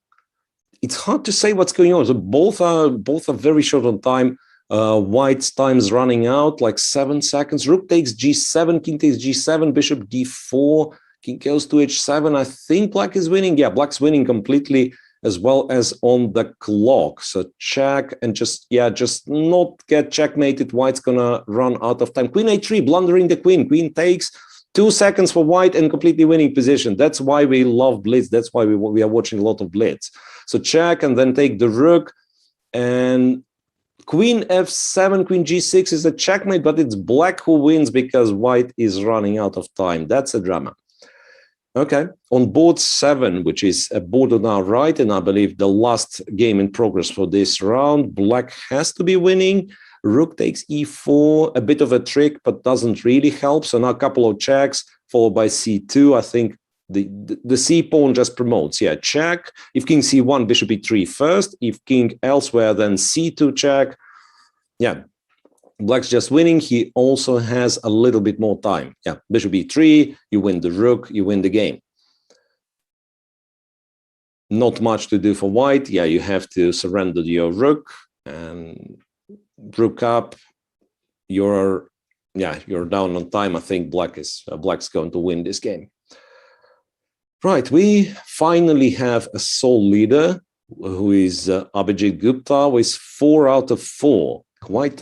it's hard to say what's going on. So both are very short on time. White's time's running out, like 7 seconds. Rook takes g7, king takes g7, bishop d4. King goes to h7. I think black is winning. Yeah, black's winning completely, as well as on the clock. So check and just not get checkmated. White's gonna run out of time. Queen a3, blundering the queen. Queen takes 2 seconds for white and completely winning position. That's why we love blitz. That's why we are watching a lot of blitz. So check and then take the rook, and queen f7, queen g6 is a checkmate, but it's black who wins because white is running out of time. That's a drama. Okay, on board 7, which is a board on our right, and I believe the last game in progress for this round, black has to be winning. Rook takes e4, a bit of a trick, but doesn't really help. So now a couple of checks, followed by c2. I think the c pawn just promotes. Yeah, check. If king c1, bishop e3 first. If king elsewhere, then c2 check. Yeah. Black's just winning. He also has a little bit more time. Yeah, bishop e3, you win the rook, you win the game. Not much to do for white. Yeah, you have to surrender your rook, and rook up. You're down on time. I think black's going to win this game. Right, we finally have a sole leader, who is Abhijit Gupta, with 4 out of 4. Quite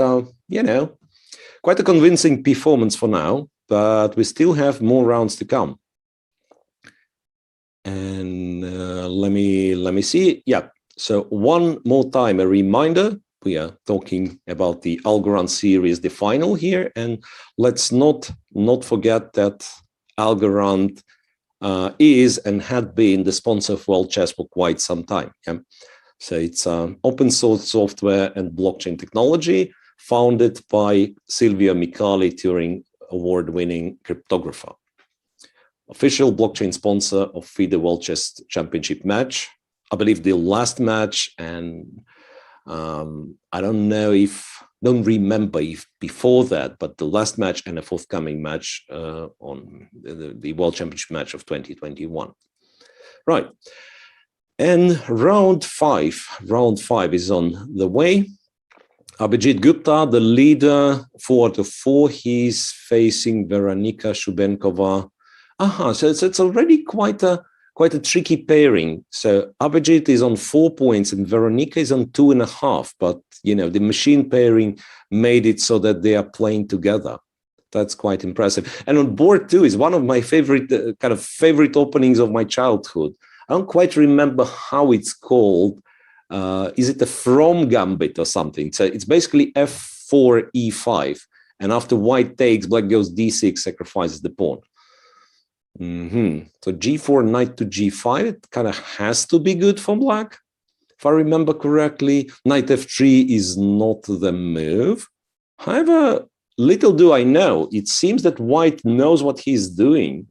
quite a convincing performance for now, but we still have more rounds to come. And let me see. Yeah, so one more time, a reminder, we are talking about the Algorand Series, the final here, and let's not forget that Algorand is and had been the sponsor of World Chess for quite some time. Yeah? So it's open source software and blockchain technology founded by Silvio Micali, Turing award-winning cryptographer. Official blockchain sponsor of FIDE World Chess Championship match. I believe the last match, and I don't remember if before that, but the last match and a forthcoming match on the World Championship match of 2021. Right. And round five is on the way. Abhijit Gupta, the leader, 4 out of 4. He's facing Veronika Shubenkova, So it's already quite a tricky pairing. So Abhijit is on 4 points and Veronika is on 2.5. But the machine pairing made it so that they are playing together. That's quite impressive. And on board 2 is one of my favorite favorite openings of my childhood. I don't quite remember how it's called. Is it a from gambit or something? So it's basically f4 e5, and after white takes, black goes d6, sacrifices the pawn. So g4, knight to g5, it kind of has to be good for black, if I remember correctly. Knight f3 is not the move. However, little do I know, it seems that white knows what he's doing.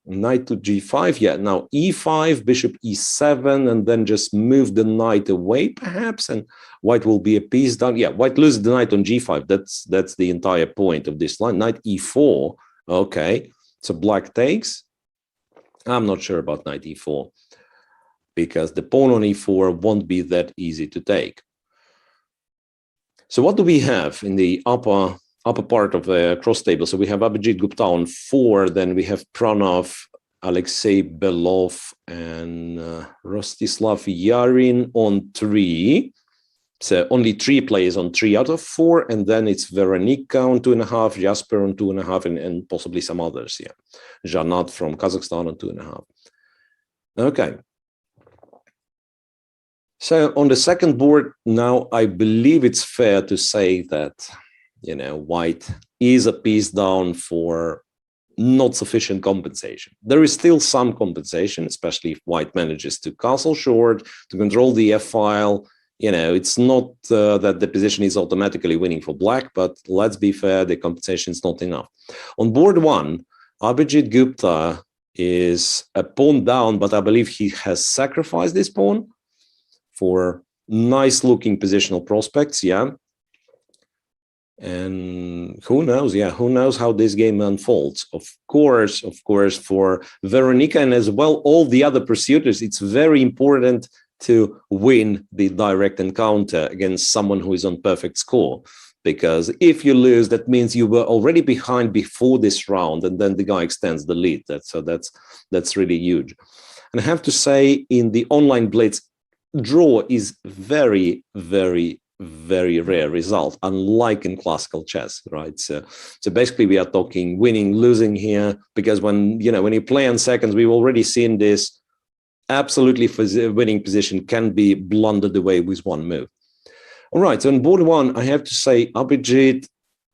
Knight to g5, yeah, now e5, bishop e7, and then just move the knight away, perhaps, and white will be a piece down. Yeah, white loses the knight on g5. That's the entire point of this line. Knight e4, okay, so black takes. I'm not sure about knight e4, because the pawn on e4 won't be that easy to take. So what do we have in the upper part of the cross table? So we have Abhijit Gupta on 4, then we have Pranav, Alexei Belov, and Rostislav Yarin on 3. So only 3 players on 3 out of 4, and then it's Veronika on 2.5, Jasper on 2.5, and possibly some others. Yeah, Janat from Kazakhstan on 2.5. Okay. So on the second board now, I believe it's fair to say that white is a piece down for not sufficient compensation. There is still some compensation, especially if white manages to castle short, to control the f-file. It's not that the position is automatically winning for black, but let's be fair, the compensation is not enough. On board 1, Abhijit Gupta is a pawn down, but I believe he has sacrificed this pawn for nice-looking positional prospects, yeah. And who knows? Yeah, who knows how this game unfolds? Of course, for Veronika and as well all the other pursuers, it's very important to win the direct encounter against someone who is on perfect score. Because if you lose, that means you were already behind before this round, and then the guy extends the lead. That's really huge. And I have to say, in the online blitz, draw is very, very, very rare result, unlike in classical chess, right? So basically we are talking winning, losing here, because when you play on seconds, we've already seen this. Absolutely winning position can be blundered away with one move. All right, so on board 1, I have to say Abhijit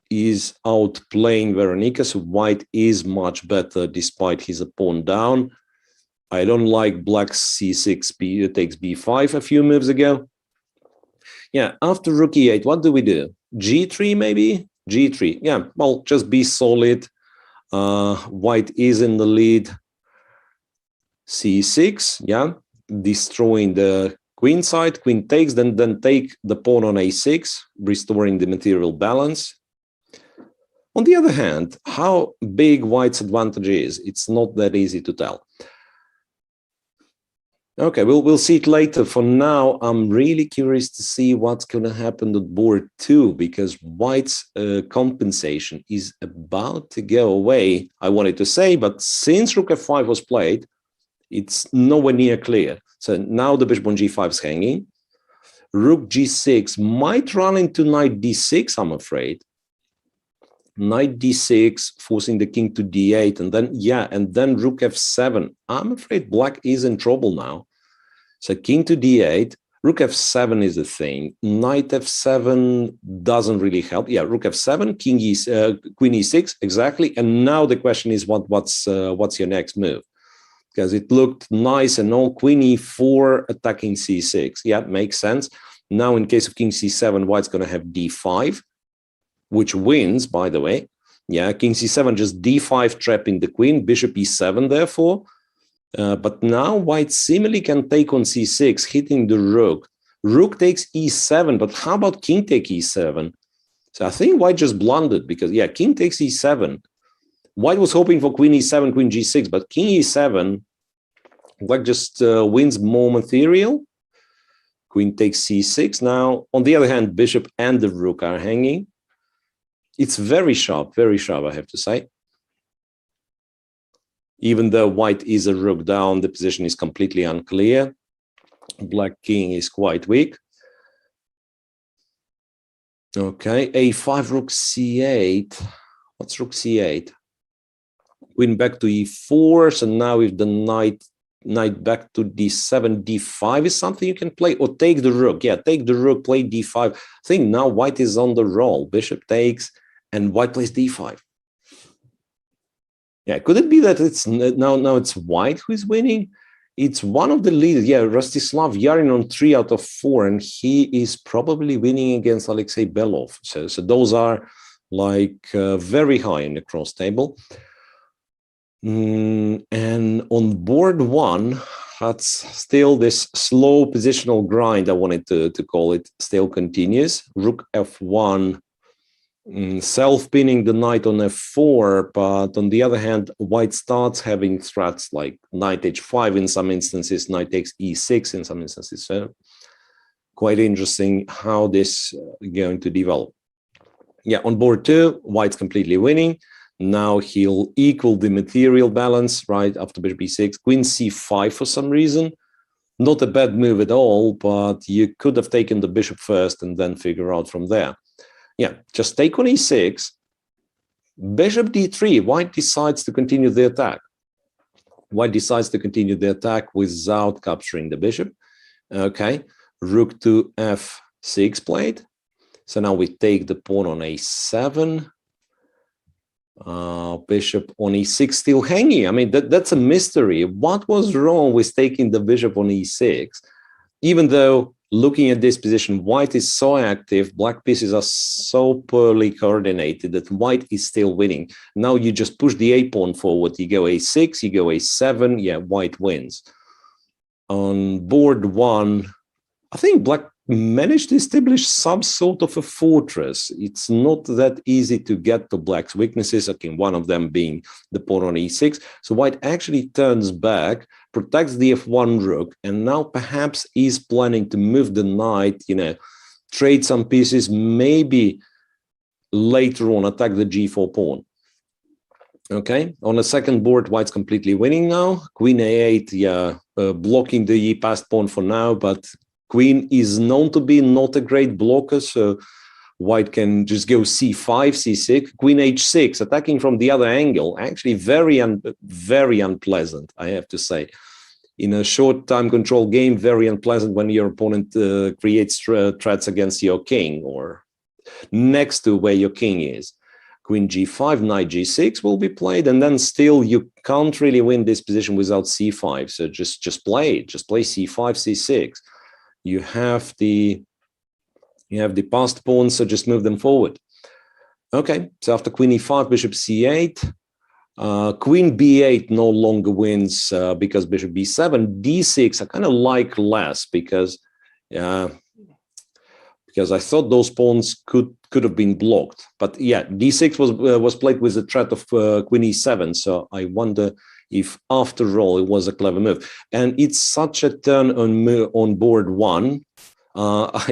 is outplaying Veronika, so white is much better despite his pawn down. I don't like black c6 takes b5 a few moves ago. Yeah, after rook e8, what do we do? g3 maybe? g3, yeah, well, just be solid. White is in the lead. c6, yeah, destroying the queen side. Queen takes, then take the pawn on a6, restoring the material balance. On the other hand, how big white's advantage is, it's not that easy to tell. Okay, we'll see it later. For now, I'm really curious to see what's going to happen to board 2, because white's compensation is about to go away, I wanted to say, but since rook f5 was played, it's nowhere near clear. So now the bishop on g5 is hanging. Rook g6 might run into knight d6, I'm afraid. Knight d6, forcing the king to d8, and then rook f7. I'm afraid black is in trouble now. So king to d8, rook f7 is the thing. Knight f7 doesn't really help. Yeah, rook f7, queen e6, exactly. And now the question is, what's your next move? Because it looked nice and all. Queen e4 attacking c6. Yeah, makes sense. Now in case of king c7, white's going to have d5, which wins, by the way. Yeah, king c7, just d5 trapping the queen, bishop e7 therefore. But now white seemingly can take on c6, hitting the rook. Rook takes e7, but how about king take e7? So I think white just blundered, because, yeah, king takes e7. White was hoping for queen e7, queen g6, but king e7, black just wins more material. Queen takes c6. Now, on the other hand, bishop and the rook are hanging. It's very sharp, I have to say. Even though white is a rook down, the position is completely unclear. Black king is quite weak. Okay, a5, rook c8. What's rook c8? Queen back to e4. So now if the knight back to d7, d5 is something you can play, or take the rook. Yeah, take the rook, play d5. I think now white is on the roll. Bishop takes, and white plays d5. Yeah, could it be that it's now it's white who is winning? It's one of the leaders. Yeah, Rostislav Yarin on 3 out of 4, and he is probably winning against Alexei Belov. So those are like very high in the cross table. And on board 1, that's still this slow positional grind, I wanted to call it, still continues. Rook f1, self-pinning the knight on f4, but on the other hand, white starts having threats like knight h5 in some instances, knight takes e6 in some instances. So quite interesting how this is going to develop. Yeah, on board 2, white's completely winning. Now he'll equal the material balance, right, after bishop e6. Queen c5 for some reason. Not a bad move at all, but you could have taken the bishop first and then figure out from there. Yeah, just take on e6, bishop d3, white decides to continue the attack. White decides to continue the attack without capturing the bishop. Okay, rook to f6 played. So now we take the pawn on a7. Bishop on e6 still hanging. I mean, that's a mystery. What was wrong with taking the bishop on e6? Even though looking at this position, white is so active, black pieces are so poorly coordinated that white is still winning. Now you just push the a pawn forward. You go a6, you go a7. Yeah, white wins. On board 1, I think black managed to establish some sort of a fortress. It's not that easy to get to black's weaknesses, okay, one of them being the pawn on e6. So white actually turns back, protects the f1 rook, and now perhaps is planning to move the knight, you know, trade some pieces, maybe later on attack the g4 pawn. Okay, on the second board, white's completely winning now. Queen a8, yeah, blocking the passed pawn for now, but queen is known to be not a great blocker, so white can just go c5, c6, queen h6, attacking from the other angle. Actually, very unpleasant, I have to say. In a short time control game, very unpleasant when your opponent creates threats against your king or next to where your king is. Queen g5, knight g6 will be played, and then still you can't really win this position without c5. So just play c5, c6. You have the passed pawns, so just move them forward. Okay, so after queen e5, bishop c8, queen b8 no longer wins because bishop b7, d6 I kind of like less because I thought those pawns could have been blocked. But yeah, d6 was played with the threat of queen e7, so I wonder if after all it was a clever move. And it's such a turn on board 1.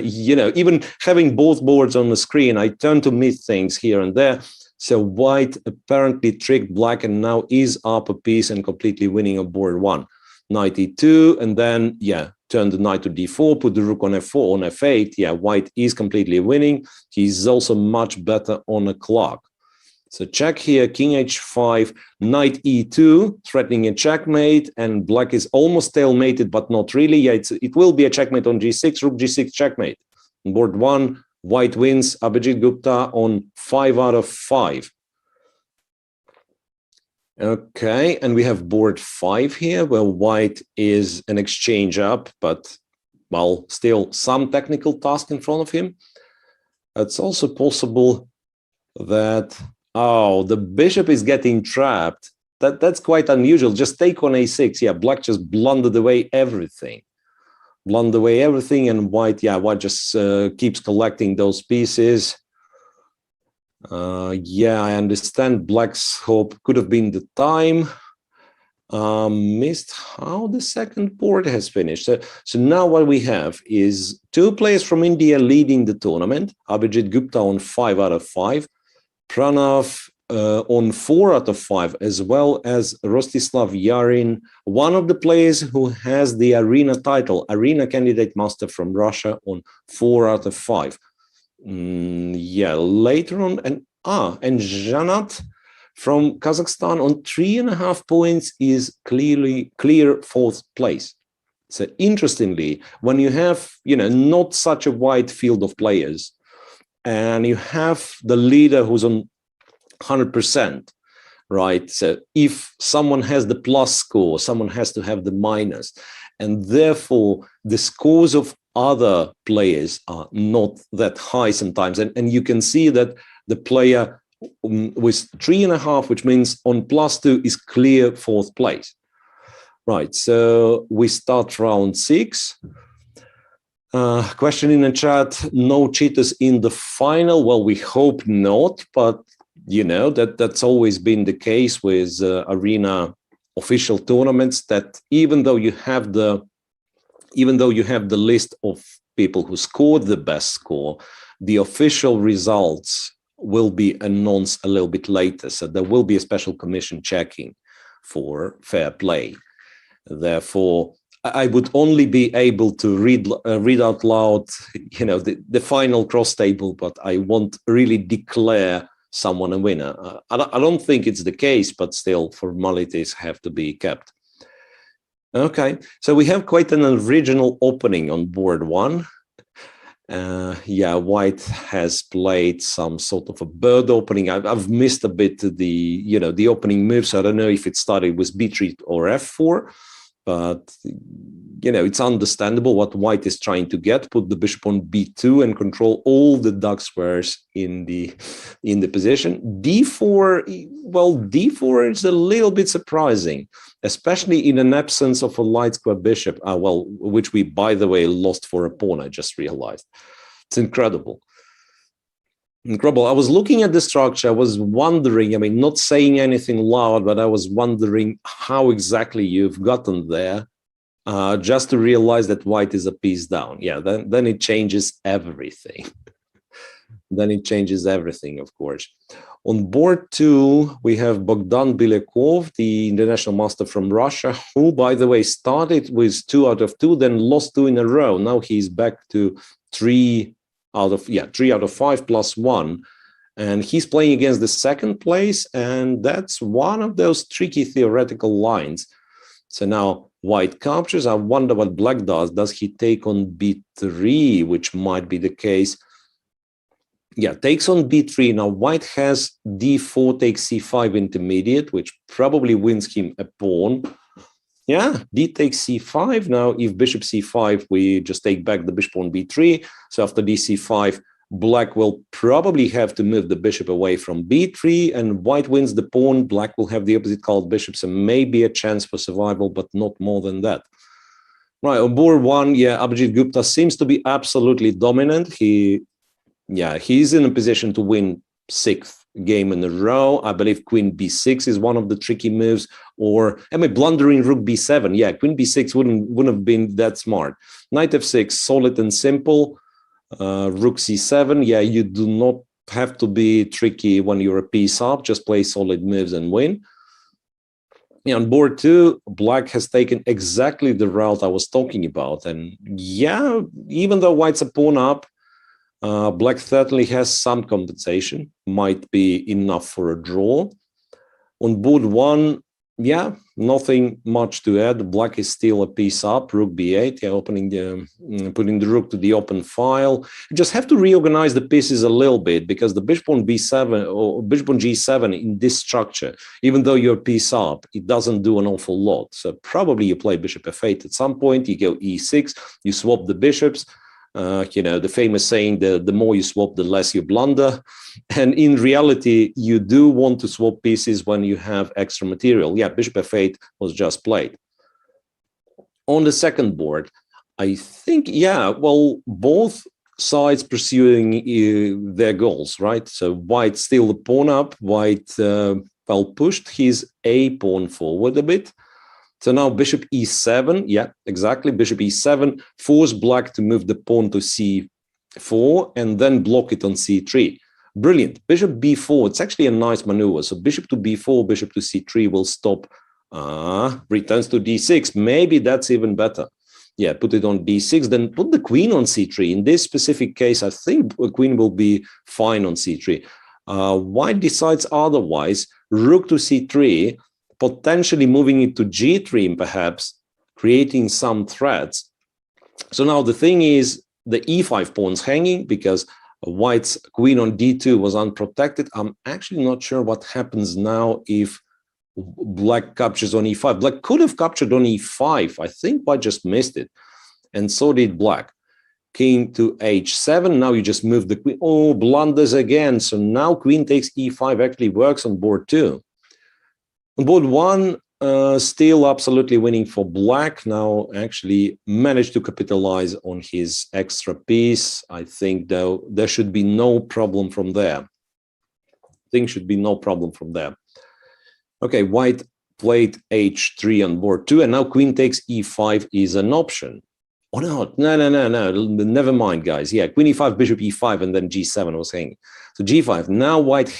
You know, even having both boards on the screen, I tend to miss things here and there. So white apparently tricked black and now is up a piece and completely winning on board 1. Knight e2, and then, yeah, turn the knight to d4, put the rook on f4, on f8. Yeah, white is completely winning. He's also much better on a clock. So check here, king h5, knight e2, threatening a checkmate, and black is almost stalemated, but not really. Yeah, it will be a checkmate on g6, rook g6, checkmate. On board 1, white wins, Abhijit Gupta on 5 out of 5. Okay, and we have board 5 here, where white is an exchange up, but, well, still some technical task in front of him. It's also possible that, oh, the bishop is getting trapped. That's quite unusual. Just take on a6. Yeah, black just blundered away everything. And white, yeah, white just keeps collecting those pieces. Yeah, I understand black's hope could have been the time. Missed how the second board has finished. So now what we have is 2 players from India leading the tournament. Abhijit Gupta on 5 out of 5. Pranav on 4 out of 5, as well as Rostislav Yarin, one of the players who has the Arena title, Arena Candidate Master from Russia, on 4 out of 5. Yeah, later on, and Janat from Kazakhstan on 3.5 points is clear 4th place. So interestingly, when you have, not such a wide field of players, and you have the leader who's on 100%, right? So if someone has the plus score, someone has to have the minus, and therefore the scores of other players are not that high sometimes. And you can see that the player with 3.5, which means on +2, is clear 4th place. Right, so we start round 6. Question in the chat, no cheaters in the final? Well, we hope not, but that's always been the case with Arena official tournaments, that even though you have the list of people who scored the best score, the official results will be announced a little bit later. So there will be a special commission checking for fair play. Therefore, I would only be able to read out loud, the final cross table, but I won't really declare someone a winner. I don't think it's the case, but still formalities have to be kept. Okay, so we have quite an original opening on board 1. White has played some sort of a bird opening. I've missed a bit the opening moves. So I don't know if it started with b3 or f4, but it's understandable what White is trying to get: put the bishop on b2 and control all the dark squares in the position. d4, well, d4 is a little bit surprising, especially in an absence of a light square bishop, which we, by the way, lost for a pawn. I just realized. It's incredible. Incredible. I was looking at the structure. I was wondering, not saying anything loud, but I was wondering how exactly you've gotten there, just to realize that White is a piece down. Yeah, then it changes everything. Then it changes everything, of course. On board 2, we have Bogdan Belякov, the international master from Russia, who, by the way, started with 2 out of 2, then lost 2 in a row. Now he's back to 3 out of 5 plus 1. And he's playing against the 2nd place, and that's one of those tricky theoretical lines. So now White captures. I wonder what Black does. Does he take on b3, which might be the case? Yeah, takes on b3. Now White has d4 takes c5 intermediate, which probably wins him a pawn. Yeah, d takes c5. Now if bishop c5, we just take back the bishop on b3. So after d c5, Black will probably have to move the bishop away from b3, and White wins the pawn. Black will have the opposite colored bishop, so maybe a chance for survival, but not more than that. Right, on board 1, Abhijit Gupta seems to be absolutely dominant. He's in a position to win 6th game in a row. I believe queen b6 is one of the tricky moves, or blundering rook b7. Yeah, queen b6 wouldn't have been that smart. Knight f6, solid and simple. Rook c7. Yeah, you do not have to be tricky when you're a piece up. Just play solid moves and win. Yeah, on board 2, Black has taken exactly the route I was talking about. And yeah, even though White's a pawn up, Black certainly has some compensation, might be enough for a draw. On board 1, nothing much to add. Black is still a piece up, rook b8, putting the rook to the open file. You just have to reorganize the pieces a little bit, because the bishop on b7 or bishop on g7 in this structure, even though you're piece up, it doesn't do an awful lot. So probably you play bishop f8 at some point, you go e6, you swap the bishops. The famous saying, the more you swap, the less you blunder. And in reality, you do want to swap pieces when you have extra material. Yeah, bishop f8 was just played. On the 2nd board, I think, both sides pursuing their goals, right? So White still the pawn up. White, pushed his a pawn forward a bit. So now bishop e7, yeah, exactly, bishop e7, force Black to move the pawn to c4 and then block it on c3. Brilliant. Bishop b4. It's actually a nice maneuver. So bishop to b4, bishop to c3 will stop. Returns to d6. Maybe that's even better. Yeah, put it on d6, then put the queen on c3. In this specific case, I think the queen will be fine on c3. White decides otherwise. Rook to c3, potentially moving it to g3, perhaps, creating some threats. So now the thing is, the e5 pawn's hanging because White's queen on d2 was unprotected. I'm actually not sure what happens now if Black captures on e5. Black could have captured on e5. I think White just missed it. And so did Black. King to h7. Now you just move the queen. Oh, blunders again. So now queen takes e5 actually works on board 2. On board 1, still absolutely winning for Black. Now actually managed to capitalize on his extra piece. I think, though, there should be no problem from there. Should be no problem from there. Okay, White played h3 on board 2, and now queen takes e5 is an option. Oh, no, never mind, guys. Yeah, queen e5, bishop e5, and then g7 was hanging. So g5. Now White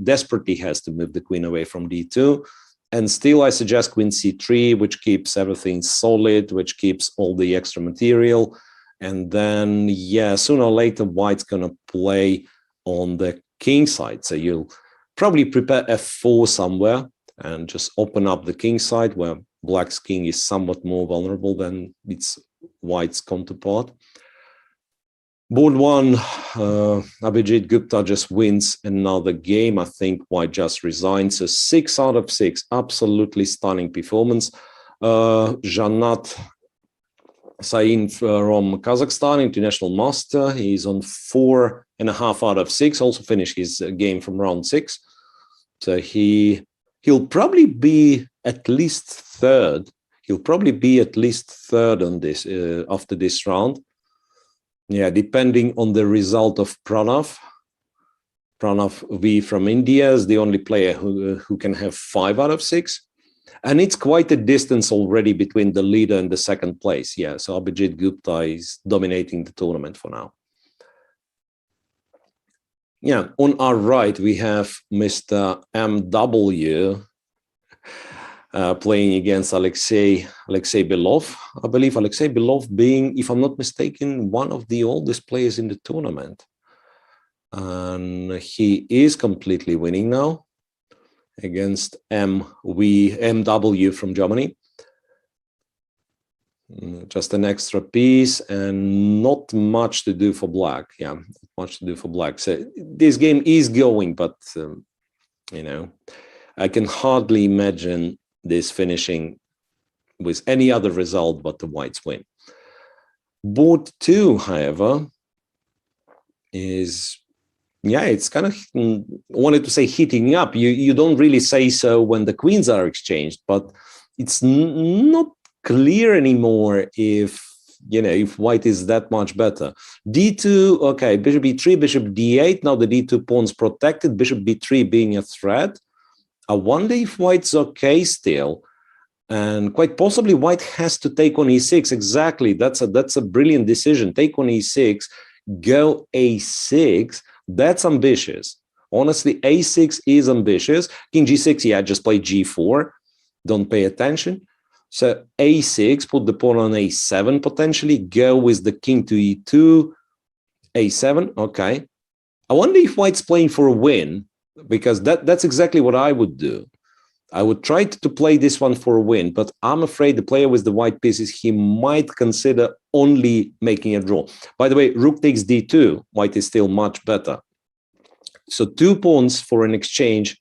desperately has to move the queen away from d2, and still I suggest queen c3, which keeps everything solid, which keeps all the extra material. And then, yeah, sooner or later, White's going to play on the king side. So you'll probably prepare f4 somewhere and just open up the king side where Black's king is somewhat more vulnerable than its White's counterpart. Board 1, Abhijit Gupta just wins another game. I think White just resigns. So 6 out of 6, absolutely stunning performance. Janat Sain from Kazakhstan, international master. He's on 4.5 out of 6, also finished his game from round 6. So he'll probably be at least third. He'll probably be at least third on this after this round. Yeah, depending on the result of Pranav. Pranav V from India is the only player who can have 5 out of 6. And it's quite a distance already between the leader and the second place. Yeah, so Abhijit Gupta is dominating the tournament for now. Yeah, on our right, we have Mr. MW playing against Alexei Belov. I believe Alexei Belov being, if I'm not mistaken, one of the oldest players in the tournament. And he is completely winning now against MW from Germany. Just an extra piece and not much to do for Black. Yeah, not much to do for Black. So this game is going, but, you know, I can hardly imagine this finishing with any other result but the Whites win. Board 2, however, is, yeah, it's kind of, wanted to say heating up. You don't really say so when the queens are exchanged, but it's not clear anymore if, you know, if White is that much better. d2, okay, bishop b3, bishop d8. Now the d2 pawn's protected, bishop b3 being a threat. I wonder if White's okay still. And quite possibly White has to take on e6. Exactly, that's a brilliant decision. Take on e6, go a6. That's ambitious. Honestly, a6 is ambitious. King g6, yeah, just play g4. Don't pay attention. So a6, put the pawn on a7 potentially, go with the king to e2, a7, okay. I wonder if White's playing for a win, because that's exactly what I would do. I would try to play this one for a win, but I'm afraid the player with the white pieces, he might consider only making a draw. By the way, rook takes d2, White is still much better. So 2 pawns for an exchange.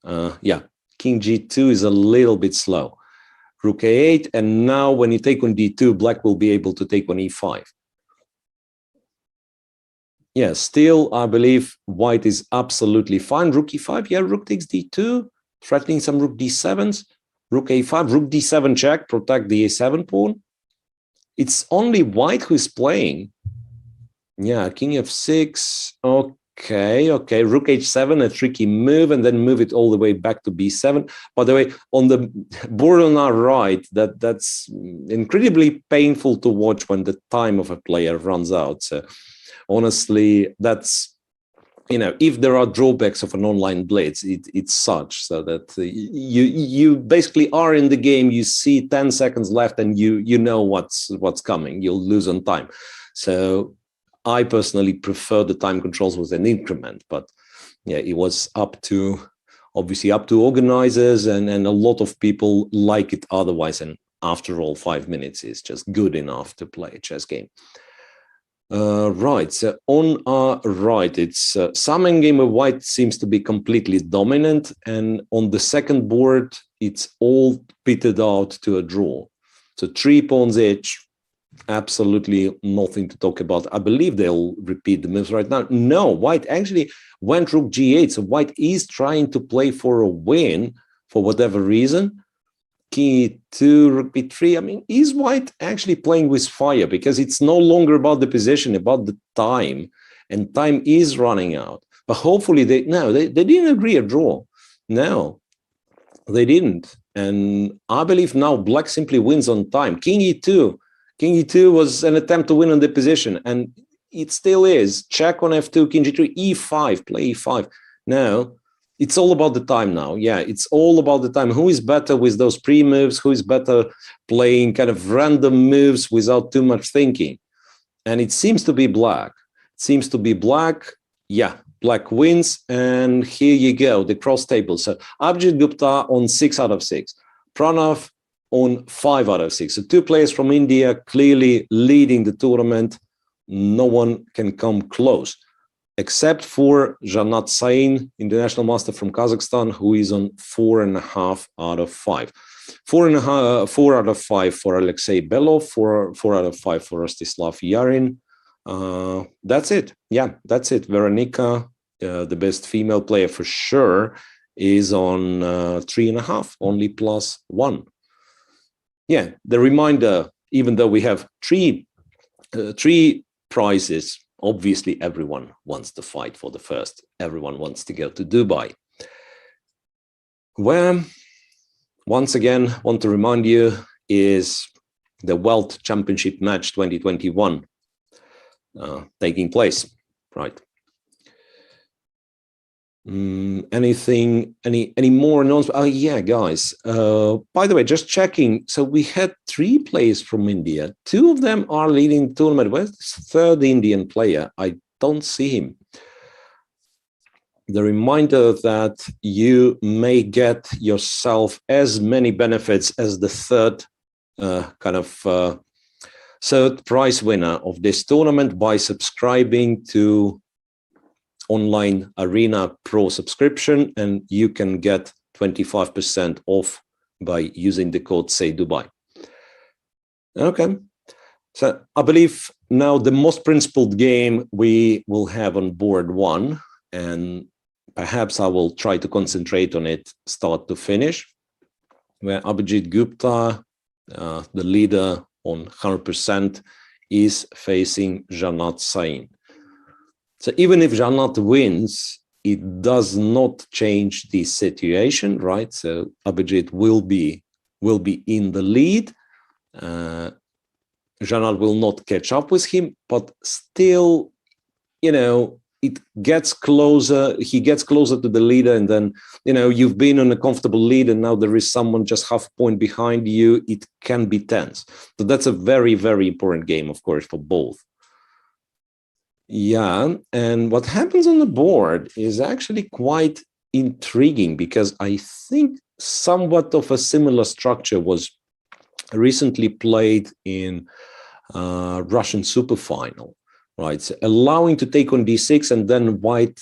Yeah, king g2 is a little bit slow. Rook a8, and now when you take on d2, Black will be able to take on e5. Yeah, still, I believe White is absolutely fine. Rook e5, yeah, rook takes d2, threatening some rook d7s. Rook a5, rook d7 check, protect the a7 pawn. It's only White who is playing. Yeah, king f6, okay, rook h7, a tricky move, and then move it all the way back to b7. By the way, on the board on our right, that's incredibly painful to watch when the time of a player runs out. So honestly, that's if there are drawbacks of an online blitz, it's such so that you basically are in the game, you see 10 seconds left and you know what's coming, you'll lose on time. So I personally prefer the time controls with an increment, but yeah, it was obviously up to organizers, and a lot of people like it otherwise. And after all, 5 minutes is just good enough to play a chess game. Right, so on our right, it's some endgame of white seems to be completely dominant, and on the second board, it's all pitted out to a draw. So 3 pawns each, absolutely nothing to talk about. I believe they'll repeat the moves right now. No, white actually went rook g8, so white is trying to play for a win for whatever reason. King e2, rook b3. I mean, is white actually playing with fire? Because it's no longer about the position, about the time, and time is running out. But hopefully they didn't agree a draw. No, they didn't. And I believe now black simply wins on time. King e2. King e2 was an attempt to win on the position, and it still is. Check on f2, king g3, e5, play e5. Now, it's all about the time now. Yeah, it's all about the time. Who is better with those pre-moves? Who is better playing kind of random moves without too much thinking? And it seems to be black. It seems to be black. Yeah, black wins. And here you go, the cross table. So Abhijit Gupta on 6 out of 6. Pranav on 5 out of 6. So 2 players from India clearly leading the tournament. No one can come close, except for Janat Sain, international master from Kazakhstan, who is on 4.5 out of 5. 4 out of 5 for Alexei Belov, 4 out of 5 for Rostislav Yarin. That's it. Yeah, that's it. Veronika, the best female player for sure, is on 3.5, only +1. Yeah, the reminder, even though we have three prizes, obviously everyone wants to fight for the first. Everyone wants to go to Dubai. Where, once again, want to remind you, is the World Championship match 2021 taking place, right? Any more announcements? Oh yeah, guys, by the way, just checking, so we had 3 players from India. 2 of them are leading the tournament. Where's this third Indian player? I don't see him. The reminder that you may get yourself as many benefits as the third third prize winner of this tournament by subscribing to Online Arena Pro subscription, and you can get 25% off by using the code SAYDUBAI. Okay, so I believe now the most principled game we will have on board 1, and perhaps I will try to concentrate on it start to finish, where Abhijit Gupta, the leader on 100%, is facing Janat Sain. So even if Janat wins, it does not change the situation, right? So Abhijit will be in the lead. Janat will not catch up with him, but still, it gets closer. He gets closer to the leader, and then, you've been on a comfortable lead, and now there is someone just half a point behind you. It can be tense. So that's a very, very important game, of course, for both. Yeah, and what happens on the board is actually quite intriguing, because I think somewhat of a similar structure was recently played in Russian Super Final, right? So allowing to take on d6, and then white,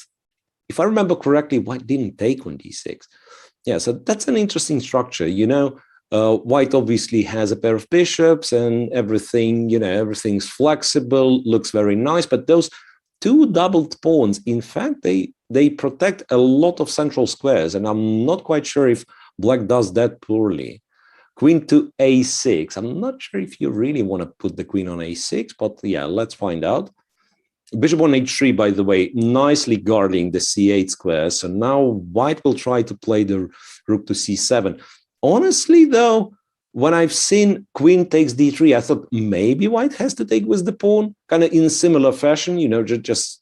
if I remember correctly, white didn't take on d6. Yeah, so that's an interesting structure. White obviously has a pair of bishops and everything, everything's flexible, looks very nice, but those 2 doubled pawns, in fact, they protect a lot of central squares, and I'm not quite sure if black does that poorly. Queen to a6. I'm not sure if you really want to put the queen on a6, but yeah, let's find out. Bishop on h3, by the way, nicely guarding the c8 square. So now white will try to play the rook to c7. Honestly, though, when I've seen queen takes d3, I thought maybe white has to take with the pawn, kind of in similar fashion, just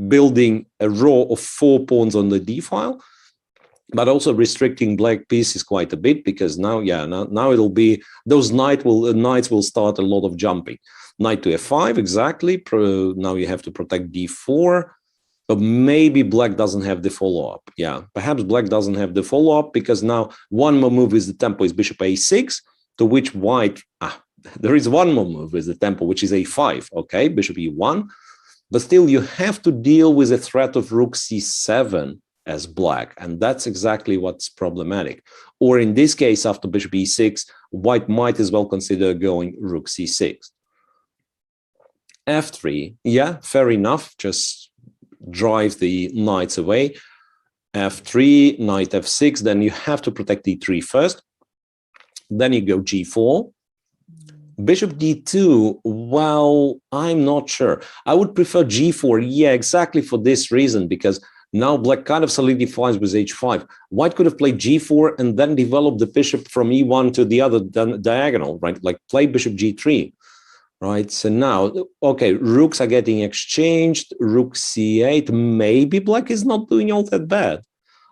building a row of 4 pawns on the d file, but also restricting black pieces quite a bit, because now, now it'll be, those knights will start a lot of jumping. Knight to f5, exactly. Now you have to protect d4, but maybe black doesn't have the follow-up. Yeah, perhaps black doesn't have the follow-up, because now one more move is the tempo is bishop a6, to which white, there is one more move is the tempo, which is a5, okay, bishop e1, but still you have to deal with the threat of rook c7 as black, and that's exactly what's problematic. Or in this case, after bishop e6, white might as well consider going rook c6. f3, yeah, fair enough, just drive the knights away. f3, knight f6, then you have to protect d3 first. Then you go g4. Bishop d2, well, I'm not sure. I would prefer g4, yeah, exactly for this reason, because now black kind of solidifies with h5. White could have played g4 and then developed the bishop from e1 to the other diagonal, right? Like play bishop g3, right? So now, okay, rooks are getting exchanged, rook c8. Maybe black is not doing all that bad.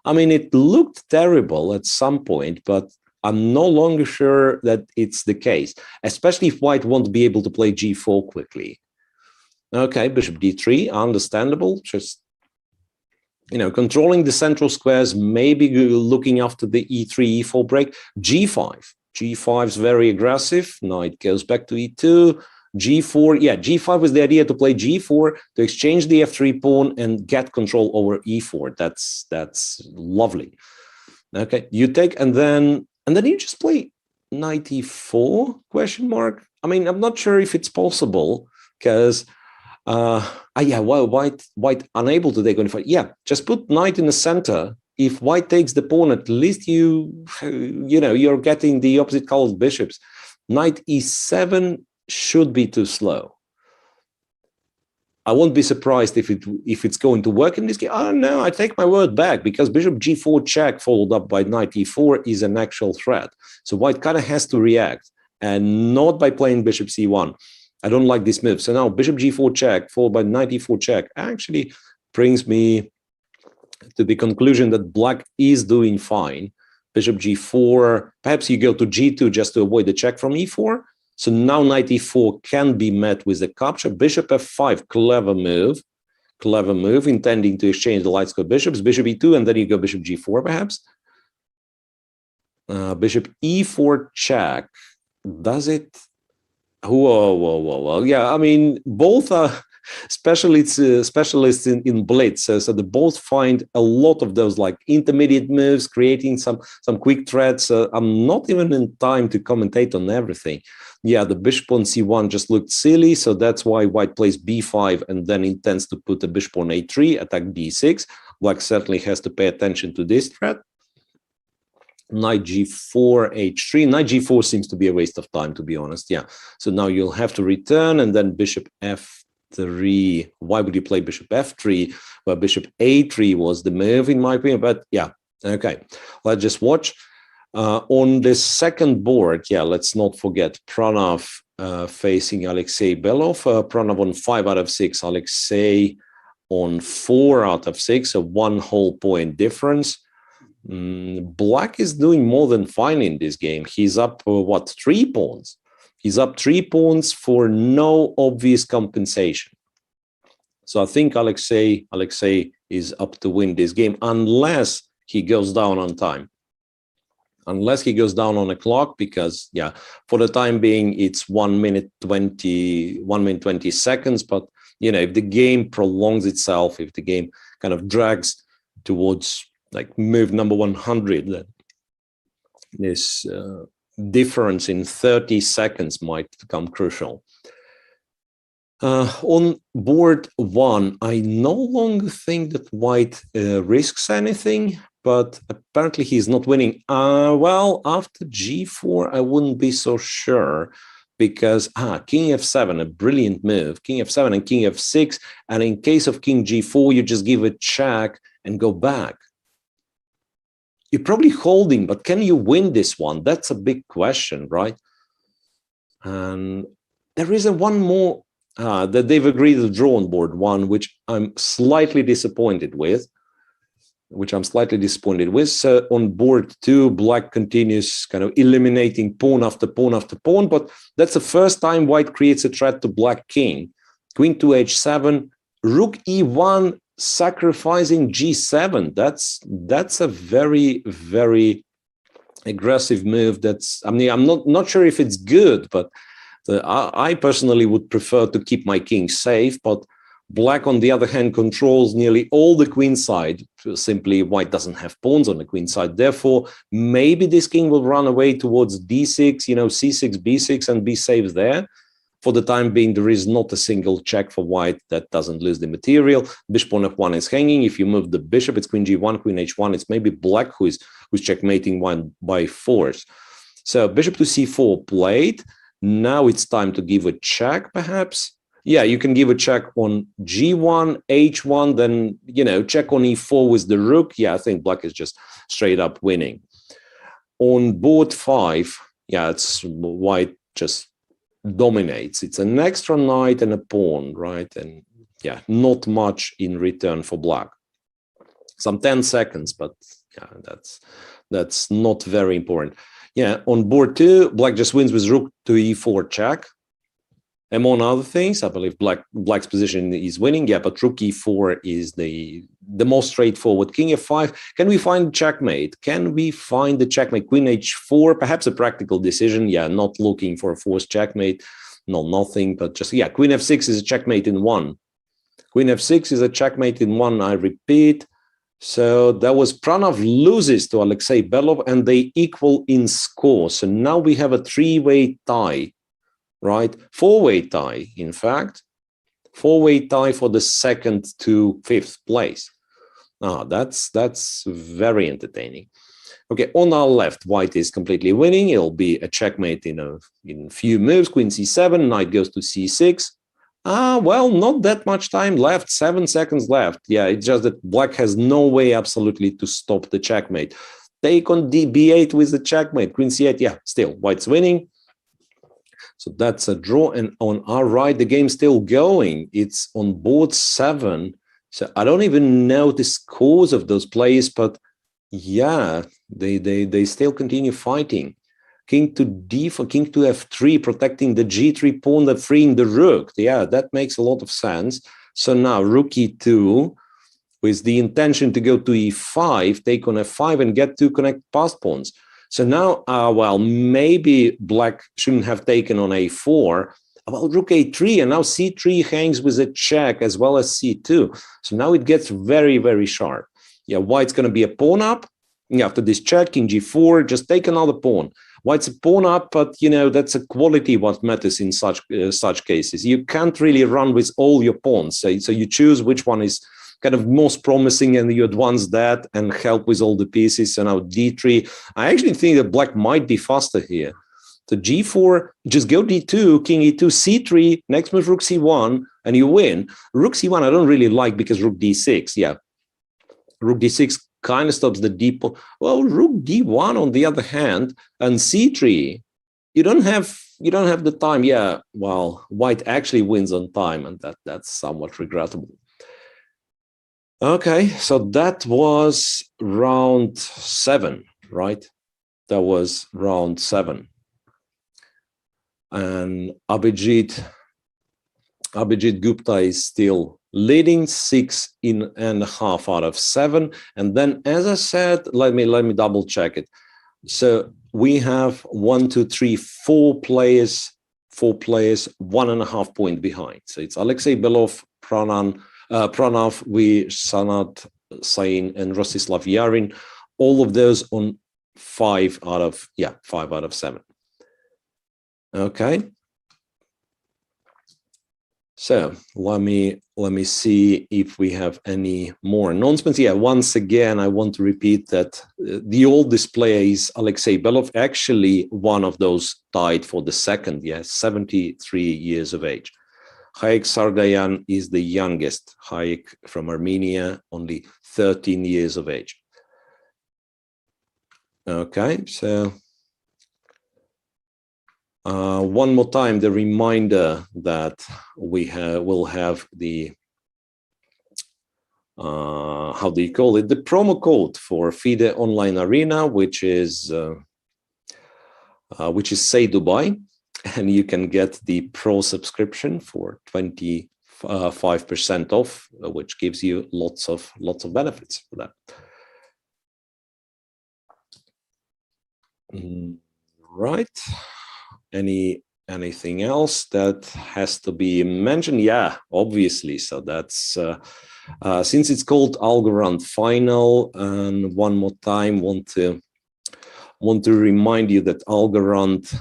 I mean, it looked terrible at some point, but I'm no longer sure that it's the case, especially if white won't be able to play g4 quickly. Okay, bishop d3, understandable, just, you know, controlling the central squares, maybe looking after the e3, e4 break. g5. g5 is very aggressive. Knight goes back to e2. g4, yeah, g5 was the idea to play g4, to exchange the f3 pawn and get control over e4. That's lovely. Okay, you take, and then you just play knight e4, question mark. I mean, I'm not sure if it's possible, because yeah, well, white unable to take on fight. Yeah, just put knight in the center. If white takes the pawn, at least you're getting the opposite colored bishops. Knight e7 should be too slow. I won't be surprised if it's going to work in this game. Oh no, I take my word back, because bishop g4 check followed up by knight e4 is an actual threat. So white kind of has to react, and not by playing bishop c1. I don't like this move. So now bishop g4 check followed by knight e4 check actually brings me to the conclusion that black is doing fine. Bishop g4, perhaps you go to g2 just to avoid the check from e4. So now knight e4 can be met with a capture. Bishop f5, clever move, intending to exchange the light square bishops. Bishop e2, and then you go bishop g4 perhaps. Bishop e4 check, does it? Whoa. Yeah, I mean, both are specialists in blitz, so they both find a lot of those like intermediate moves, creating some quick threats. I'm not even in time to commentate on everything. Yeah, the bishop on c1 just looked silly, so that's why white plays b5 and then intends to put the bishop on a3, attack d6. Black certainly has to pay attention to this threat. Knight g4, h3. Knight g4 seems to be a waste of time, to be honest. Yeah, so now you'll have to return, and then bishop f3. Why would you play bishop f3? Well, bishop a3 was the move in my opinion, but yeah, okay. Let's just watch. On the second board, yeah, let's not forget Pranav facing Alexei Belov. Pranav on 5 out of 6, Alexei on 4 out of 6, a 1 whole point difference. Black is doing more than fine in this game. He's up, 3 pawns? He's up 3 pawns for no obvious compensation. So I think Alexei is up to win this game, unless he goes down on time. Unless he goes down on a clock, because, yeah, for the time being, it's 1 minute 20 seconds. But, you know, if the game prolongs itself, if the game kind of drags towards like move number 100, then this difference in 30 seconds might become crucial. On board 1, I no longer think that white risks anything, but apparently he's not winning. Well, after g4, I wouldn't be so sure, because king f7, a brilliant move. King f7 and king f6, and in case of king g4, you just give a check and go back. You're probably holding, but can you win this one? That's a big question, right? And there is one more that they've agreed to draw on board one, which I'm slightly disappointed with. So on board two, black continues kind of eliminating pawn after pawn after pawn, but that's the first time white creates a threat to black king. Queen to h7, rook e1, sacrificing g7. That's a very, very aggressive move. I'm not sure if it's good, but I personally would prefer to keep my king safe, but black, on the other hand, controls nearly all the queen side. Simply, white doesn't have pawns on the queen side. Therefore, maybe this king will run away towards d6, c6, b6, and be safe there. For the time being, there is not a single check for white that doesn't lose the material. Bishop on f1 is hanging. If you move the bishop, it's queen g1, queen h1. It's maybe black who's checkmating one by force. So bishop to c4 played. Now it's time to give a check, perhaps. Yeah, you can give a check on g1, h1, then, check on e4 with the rook. Yeah, I think black is just straight up winning. On board 5, yeah, it's white just dominates. It's an extra knight and a pawn, right? And yeah, not much in return for black. Some 10 seconds, but yeah, that's not very important. Yeah, on board 2, black just wins with rook to e4 check. Among other things, I believe black's position is winning. Yeah, but rook e4 is the most straightforward. King f5. Can we find checkmate? Can we find the checkmate? Queen h4, perhaps a practical decision. Yeah, not looking for a forced checkmate. No, nothing, but just, yeah, queen f6 is a checkmate in 1. Queen f6 is a checkmate in 1, I repeat. So that was Pranav loses to Alexei Belov, and they equal in score. So now we have a 3-way tie. Right, 4-way tie, in fact, 4-way tie for the 2nd to 5th place. That's very entertaining. Okay, on our left, white is completely winning. It'll be a checkmate in a few moves. Queen c7, knight goes to c6. Well, not that much time left, 7 seconds left. Yeah, it's just that black has no way absolutely to stop the checkmate. Take on b8 with the checkmate. Queen c8, yeah, still white's winning. So that's a draw. And on our right, the game's still going. It's on board 7. So I don't even know the scores of those players, but yeah, they still continue fighting. King to d4, king to f3, protecting the g3 pawn, that freeing the rook. Yeah, that makes a lot of sense. So now rook e2 with the intention to go to e5, take on f5 and get to connect passed pawns. So now, well, maybe black shouldn't have taken on a4. Well, rook a3, and now c3 hangs with a check as well as c2. So now it gets very, very sharp. Yeah, white's going to be a pawn up. After this check, king g4, just take another pawn. White's a pawn up, but, that's a quality what matters in such cases. You can't really run with all your pawns. So you choose which one is kind of most promising, and you advance that and help with all the pieces. So now d3. I actually think that black might be faster here. So g4, just go d2, king e2, c3, next move rook c1, and you win. Rook c1 I don't really like because rook d6, yeah. Rook d6 kind of stops the d pawn. Well, rook d1 on the other hand, and c3, you don't have the time. Yeah, well, white actually wins on time, and that's somewhat regrettable. Okay, so that was round 7, right? That was round 7. And Abhijit Gupta is still leading 6.5 out of 7. And then, as I said, let me double check it. So we have 1, 2, 3, 4 players, 1.5 point behind. So it's Alexei Belov, Pranav, Sanat Sain, and Rostislav Yarin. All of those on 5 out of 7. Okay. So let me see if we have any more announcements. Yeah, once again, I want to repeat that the oldest player is Alexei Belov, actually one of those tied for the second, 73 years of age. Hayek Sargayan is the youngest. Hayek from Armenia, only 13 years of age. Okay, so One more time, the reminder that we will have the, how do you call it? The promo code for FIDE Online Arena, which is Say Dubai, and you can get the pro subscription for 25% off, which gives you lots of benefits for that. Right. Anything else that has to be mentioned? Yeah, obviously. So that's since it's called Algorand Final, and one more time want to remind you that Algorand,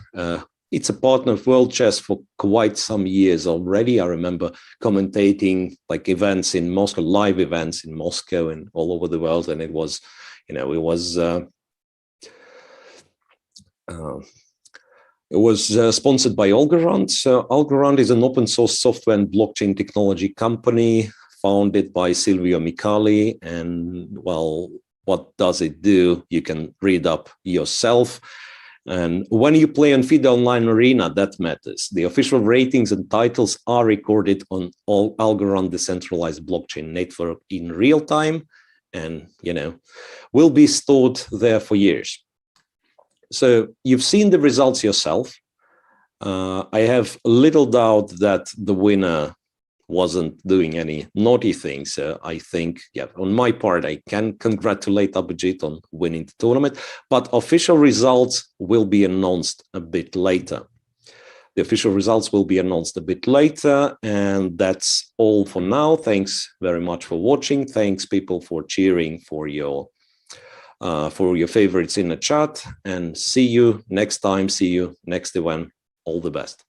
it's a partner of World Chess for quite some years already. I remember commentating like events in Moscow, live events in Moscow and all over the world, and it was, it was sponsored by Algorand. So Algorand is an open source software and blockchain technology company founded by Silvio Micali. And well, what does it do? You can read up yourself. And when you play on FIDE Online Arena, that matters. The official ratings and titles are recorded on Algorand decentralized blockchain network in real time, and will be stored there for years. So you've seen the results yourself. I have little doubt that the winner wasn't doing any naughty things. So I think, yeah, on my part, I can congratulate Abhijit on winning the tournament, but official results will be announced a bit later. The official results will be announced a bit later, and that's all for now. Thanks very much for watching. Thanks, people, for cheering for your favorites in the chat, and see you next time. See you next event. All the best.